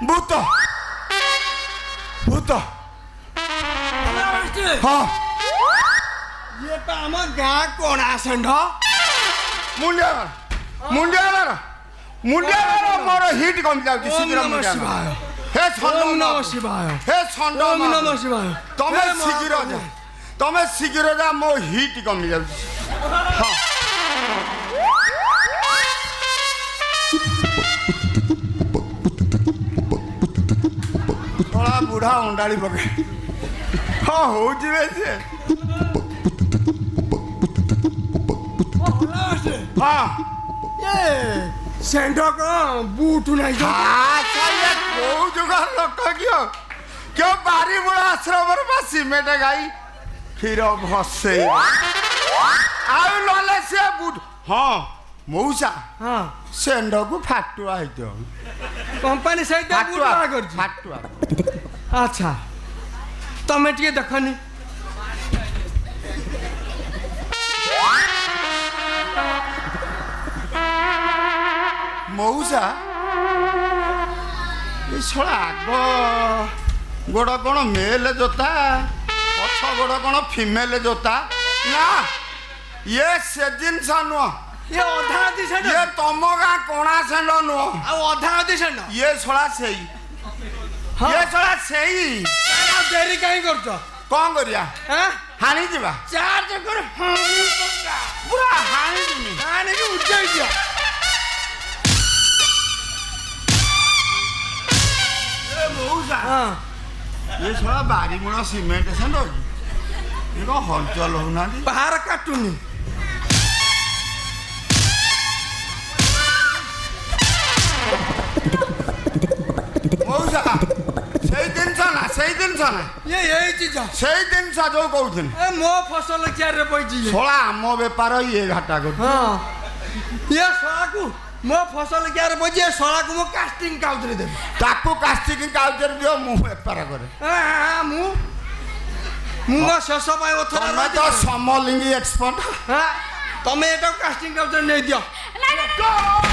ଭୂତ ଭୂତ ହଁ ଇଏ ତ ଆମ ଗାଁ କୋଣା ଷଣ୍ଢ ମୁଣ୍ଡିଆର ମୋର ହିଟ୍ କମି ଯାଉଛି ଶୀଘ୍ର ହେ ନମ ଶିବାୟ ହେ ଷଣ୍ଢ ନମ ଶିବାୟ ତମେ ଶୀଘ୍ର ଯା ମୋ ହିଟ୍ କମି ଯାଉଛି ହଁ ବୁଢ଼ା ଅଣ୍ଡାଳି ପକାଏ ହଁ ହଉଛି ବେ ସେ ହଁ ଷେଣ୍ଢ କ'ଣ ବୁଟୁ ନାହିଁ କୋଉ ଯୁଗର ଲୋକ କିଏ ବାରି ମୂଳ ଆଶ୍ରମରେ ବା ସିମେଣ୍ଟ ଗାଈ କ୍ଷୀର ଭସେଇ ଆଉ ନହେଲେ ସେ ବୁଟ ହଁ ମଉସା ହଁ ସେଣ୍ଡକୁ ଫାଟୁଆ ହେଇଥିବ କମ୍ପାନୀ ସହିତ ବୁଟଣା କରୁଛି ଫାଟୁଆ ଆଚ୍ଛା ତମେ ଟିକେ ଦେଖନି ମଉସା ଏ ଶଳା ଆଗ ଗୋଡ଼ କ'ଣ ମେଲ୍ ଜୋତା ପଛ ଗୋଡ଼ କ'ଣ ଫିମେଲ୍ ଜୋତା ନା ଇଏ ସେ ଜିନିଷ ନୁହଁ ଇଏ ଅଧା ଅଧି ସେଣ୍ଡ ଇଏ ତମ ଗାଁ କଣା ସେଣ୍ଡ ନୁହଁ ଆଉ ଅଧା ଅଧି ସେଣ୍ଡ ଇଏ ଶଳା ସେଇ ଇଏ ଶଳା ସେଇ ଆଉ ଡେରି କାହିଁ କରୁଛ କ'ଣ କରିବା ଆଁ ହାଣି ଯିବା ଚାର୍ଜ କର ପୁରା ହାଣି ଯିବି ଆଣିକି ଉଠେଇ ଦିଅ ଏ ମଉସା ହଁ ଏ ଶଳା ବାରିମୂଳ ସିମେଣ୍ଟ ସେଣ୍ଡ କି ଏ କ'ଣ ହଲଚଲ ହଉନାହାନ୍ତି ବାହାର କାଟୁନି ମଉସା ସେଇ ଜିନିଷ ନା ସେଇ ଜିନିଷ ନା ଇଏ ଏଇ ଚିଜ ସେଇ ଜିନିଷ ଯୋଉ କହୁଥିଲି ଏ ମୋ ଫସଲ କିଆରେ ପଇଛି ଇଏ। ଶଳା ଆମ ବେପାର ଇଏ ଘାଟା କରୁଛି ହଁ ଇଏ ଶଳାକୁ ମୋ ଫସଲ କିଆରେ ପଇଛି ଏ ଶଳାକୁ ମୁଁ କାଷ୍ଟିଂ କାଉଚରେ ଦେବି ତାକୁ କାଷ୍ଟିକି କାଉଚରେ ଦିଅ ମୁଁ ବେପାର କରେ ମୁଁ ମୋ ଶେଷ ପାଇଁ ତମେ ତ ଓଥର ସମଲିଙ୍ଗୀ ଏକ୍ସପର୍ଟ ତମେ ଏଟାକୁ କାଷ୍ଟିଂ କାଉଚରେ ନେଇଦିଅ ନାଇଁ, ନାଇଁ।